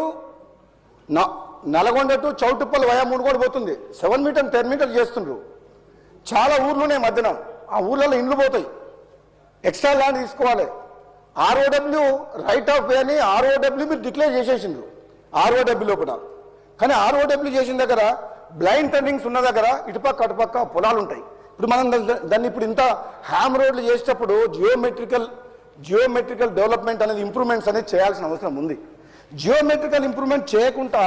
Nalgonda to Choutuppal via Munugode పోతుంది, 7 మీటర్ 10 మీటర్ చేస్తుండ్రు. చాలా ఊర్లునే మధ్యన, ఆ ఊర్లలో ఇండ్లు పోతాయి, ఎక్స్ట్రా ల్యాండ్ తీసుకోవాలి. ROW రైట్ ఆఫ్ వే అని ROW మీరు డిక్లేర్ చేసేసిండ్రు ROW లోపల. కానీ ROW చేసిన దగ్గర బ్లైండ్ టర్నింగ్స్ ఉన్న దగ్గర ఇటుపక్క అటుపక్క పొలాలు ఉంటాయి. ఇప్పుడు మనం దాన్ని ఇప్పుడు ఇంత హ్యామ్ రోడ్లు చేసేటప్పుడు జియోమెట్రికల్ డెవలప్మెంట్ అనేది ఇంప్రూవ్మెంట్స్ అనేది చేయాల్సిన అవసరం ఉంది. జియోమెట్రికల్ ఇంప్రూవ్మెంట్ చేయకుండా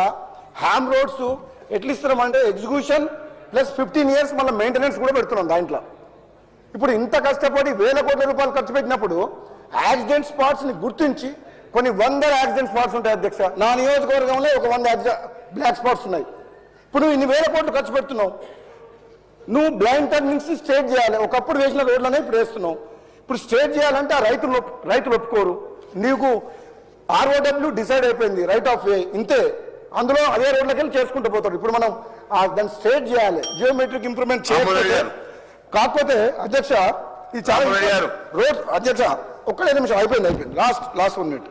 హ్యామ్ రోడ్స్ ఎట్లా ఇస్తున్నామంటే ఎగ్జిక్యూషన్ ప్లస్ 15 years మళ్ళీ మెయింటెనెన్స్ కూడా పెడుతున్నాం దాంట్లో. ఇప్పుడు ఇంత కష్టపడి వేల కోట్ల రూపాయలు ఖర్చు పెట్టినప్పుడు యాక్సిడెంట్ స్పాట్స్ని గుర్తించి కొన్ని 100 యాక్సిడెంట్ స్పాట్స్ ఉంటాయి అధ్యక్ష. నా నియోజకవర్గంలో ఒక 100 బ్లాక్ స్పాట్స్ ఉన్నాయి. ఇప్పుడు నువ్వు ఇన్ని వేల కోట్లు ఖర్చు పెడుతున్నావు, నువ్వు బ్లైండ్ టర్నింగ్స్ స్ట్రేట్ చేయాలి. ఒకప్పుడు వేసిన రోడ్లనే ఇప్పుడు వేస్తున్నావు. ఇప్పుడు స్ట్రేట్ చేయాలంటే ఆ రైతులు ఒప్పుకోరు. నీకు ROW డిసైడ్ అయిపోయింది రైట్ ఆఫ్ వే, ఇంతే, అందులో అదే రోడ్లకి వెళ్ళి చేసుకుంటూ పోతాడు. ఇప్పుడు మనం దాన్ని స్ట్రేట్ చేయాలి, జియోమెట్రిక్ ఇంప్రూవ్మెంట్ చేయాలి. కాకపోతే అధ్యక్ష ఇది చాలా రోడ్ అధ్యక్ష, ఒక్కడే నిమిషం అయిపోయింది లాస్ట్ 1 minute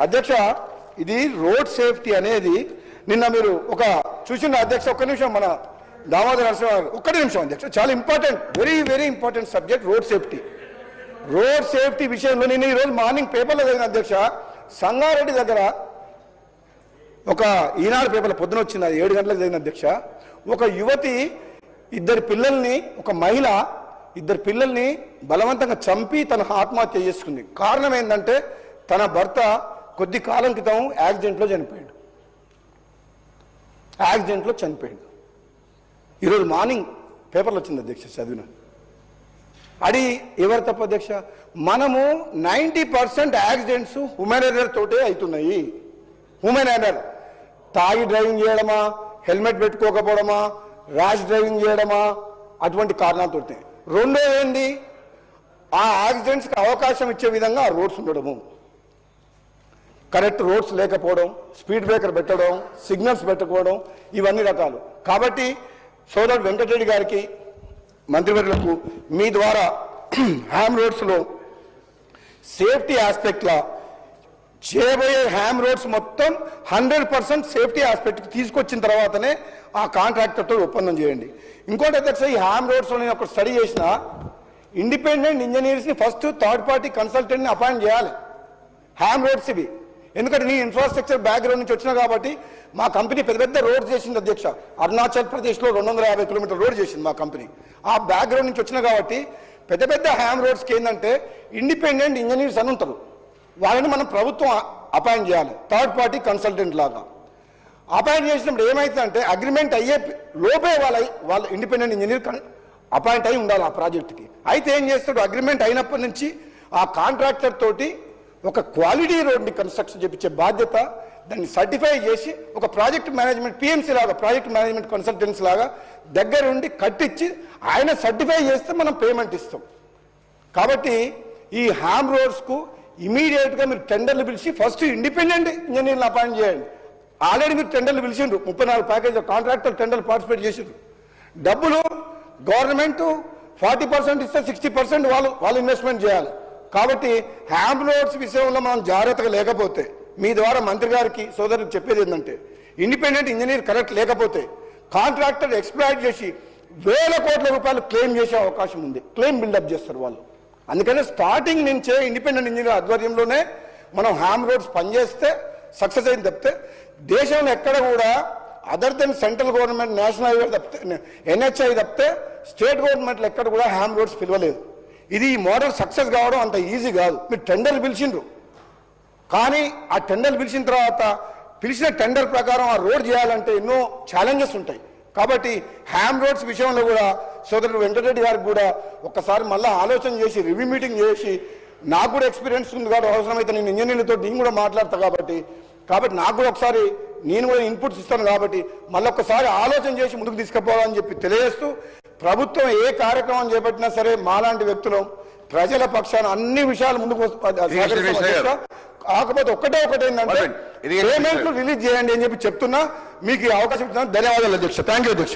అధ్యక్ష. ఇది రోడ్ సేఫ్టీ అనేది నిన్న మీరు ఒక చూసిన అధ్యక్ష, ఒక్క నిమిషం, మన దామోదర్ నరసింహ గారు ఒక్కటే నిమిషం అధ్యక్ష, చాలా important, very important subject road safety. Road safety విషయంలో నేను ఈరోజు మార్నింగ్ పేపర్లో చదివిన అధ్యక్ష, సంగారెడ్డి దగ్గర ఒక ఈనాడు పేపర్లో పొద్దున వచ్చింది, అది 7 గంటలకు చదివిన అధ్యక్ష. ఒక యువతి ఒక మహిళ 2 పిల్లల్ని బలవంతంగా చంపి తన ఆత్మహత్య చేసుకుంది. కారణం ఏంటంటే తన భర్త కొద్ది కాలం క్రితం యాక్సిడెంట్లో చనిపోయాడు. ఈరోజు మార్నింగ్ పేపర్లో వచ్చింది అధ్యక్ష, చదివిన. అది ఎవరు తప్ప అధ్యక్ష? మనము 90% యాక్సిడెంట్స్ హ్యూమన్ ఎర్రర్ తోటే అవుతున్నాయి. హ్యూమన్ ఎర్రర్, తాగి డ్రైవింగ్ చేయడమా, హెల్మెట్ పెట్టుకోకపోవడమా, ర్యాష్ డ్రైవింగ్ చేయడమా, అటువంటి కారణాలతో. రెండో ఏంది, ఆ యాక్సిడెంట్స్కి అవకాశం ఇచ్చే విధంగా ఆ రోడ్స్ ఉండడము, కరెక్ట్ రోడ్స్ లేకపోవడం, స్పీడ్ బ్రేకర్ పెట్టడం, సిగ్నల్స్ పెట్టకపోవడం, ఇవన్నీ రకాలు. కాబట్టి సోదరుడు వెంకటరెడ్డి గారికి, మంత్రివర్యులకు మీ ద్వారా హ్యామ్ రోడ్స్లో సేఫ్టీ ఆస్పెక్ట్లా చేయబోయే హ్యామ్ రోడ్స్ మొత్తం 100% సేఫ్టీ ఆస్పెక్ట్ తీసుకొచ్చిన తర్వాతనే ఆ కాంట్రాక్టర్తో ఒప్పందం చేయండి. ఇంకోటి అధ్యక్ష, ఈ హ్యామ్ రోడ్స్లో నేను ఒక స్టడీ చేసిన, ఇండిపెండెంట్ ఇంజనీర్స్ని ఫస్ట్ థర్డ్ పార్టీ కన్సల్టెంట్ని అపాయింట్ చేయాలి హ్యామ్ రోడ్స్ ఇవి. ఎందుకంటే నీ ఇన్ఫ్రాస్ట్రక్చర్ బ్యాక్గ్రౌండ్ నుంచి వచ్చినా కాబట్టి మా కంపెనీ పెద్ద రోడ్స్ చేసింది అధ్యక్ష. అరుణాచల్ ప్రదేశ్లో 250 కిలోమీటర్ రోడ్ చేసింది మా కంపెనీ. ఆ బ్యాక్గ్రౌండ్ నుంచి వచ్చినా కాబట్టి పెద్ద హ్యామ్ రోడ్స్కి ఏంటంటే ఇండిపెండెంట్ ఇంజనీర్స్ అని ఉంటారు, వాళ్ళని మనం ప్రభుత్వం అపాయింట్ చేయాలి, థర్డ్ పార్టీ కన్సల్టెంట్ లాగా. అపాయింట్ చేసినప్పుడు ఏమైతుందంటే అగ్రిమెంట్ అయ్యే లోపే వాళ్ళ ఇండిపెండెంట్ ఇంజనీర్ అపాయింట్ అయి ఉండాలి ఆ ప్రాజెక్టుకి. అయితే ఏం చేస్తాడు, అగ్రిమెంట్ అయినప్పటి నుంచి ఆ కాంట్రాక్టర్ తోటి ఒక క్వాలిటీ రోడ్ని కన్స్ట్రక్షన్ చేయించే బాధ్యత, దాన్ని సర్టిఫై చేసి ఒక ప్రాజెక్ట్ మేనేజ్మెంట్ పిఎంసీ లాగా ప్రాజెక్ట్ మేనేజ్మెంట్ కన్సల్టెన్సీ లాగా దగ్గరుండి కట్టించి ఆయన సర్టిఫై చేస్తే మనం పేమెంట్ ఇస్తాం. కాబట్టి ఈ హ్యామ్ రోడ్స్కు ఇమీడియట్గా మీరు టెండర్లు పిలిచి ఫస్ట్ ఇండిపెండెంట్ ఇంజనీర్లు అపాయింట్ చేయండి. ఆల్రెడీ మీరు టెండర్లు పిలిచిండ్రు, 34 ప్యాకేజ్ కాంట్రాక్టర్ టెండర్లు పార్టిసిపేట్ చేసిండ్రు. డబ్బులు గవర్నమెంట్ 40% ఇస్తే 60% వాళ్ళు ఇన్వెస్ట్మెంట్ చేయాలి. కాబట్టి హ్యామ్ రోడ్స్ విషయంలో మనం జాగ్రత్తగా లేకపోతే, మీ ద్వారా మంత్రి గారికి సోదరులకు చెప్పేది ఏంటంటే, ఇండిపెండెంట్ ఇంజనీర్ కరెక్ట్ లేకపోతే కాంట్రాక్టర్ ఎక్స్ప్లాయిట్ చేసి వేల కోట్ల రూపాయలు క్లెయిమ్ చేసే అవకాశం ఉంది, క్లెయిమ్ బిల్డప్ చేస్తారు వాళ్ళు. అందుకని స్టార్టింగ్ నుంచే ఇండిపెండెంట్ ఇంజనీర్ ఆధ్వర్యంలోనే మనం హ్యామ్ రోడ్స్ పనిచేస్తే సక్సెస్ అయింది తప్పితే దేశంలో ఎక్కడ కూడా other than central government national highway తప్పితే ఎన్హెచ్ఐ తప్పితే స్టేట్ గవర్నమెంట్లు ఎక్కడ కూడా హ్యామ్ రోడ్స్ పిలవలేదు. ఇది ఈ మోడల్ సక్సెస్ కావడం అంత ఈజీ కాదు. మీరు టెండర్లు పిలిచిండ్రు, కానీ ఆ టెండర్లు పిలిచిన తర్వాత పిలిచిన టెండర్ ప్రకారం ఆ రోడ్ చేయాలంటే ఎన్నో ఛాలెంజెస్ ఉంటాయి. కాబట్టి హ్యామ్ రోడ్స్ విషయంలో కూడా సోదరుడు వెంకటరెడ్డి గారికి కూడా ఒక్కసారి మళ్ళీ ఆలోచన చేసి రివ్యూ మీటింగ్ చేసి, నాకు కూడా ఎక్స్పీరియన్స్ ఉంది కాబట్టి అవసరమైతే నేను ఇంజనీర్లతో నేను కూడా మాట్లాడతా కాబట్టి నాకు కూడా ఒకసారి నేను కూడా ఇన్పుట్స్ ఇస్తాను కాబట్టి మళ్ళీ ఒక్కసారి ఆలోచన చేసి ముందుకు తీసుకుపోవాలని చెప్పి తెలియజేస్తూ, ప్రభుత్వం ఏ కార్యక్రమం చేపట్టినా సరే మాలాంటి వ్యక్తులు ప్రజల పక్షాన అన్ని విషయాలు ముందుకు కాకపోతే ఒకటే ఏంటంటే పేమెంట్లు రిలీజ్ చేయండి అని చెప్పి చెప్తున్నా. మీకు ఈ అవకాశం ఇస్తున్నాను. ధన్యవాదాలు అధ్యక్ష. థ్యాంక్ యూ అధ్యక్ష.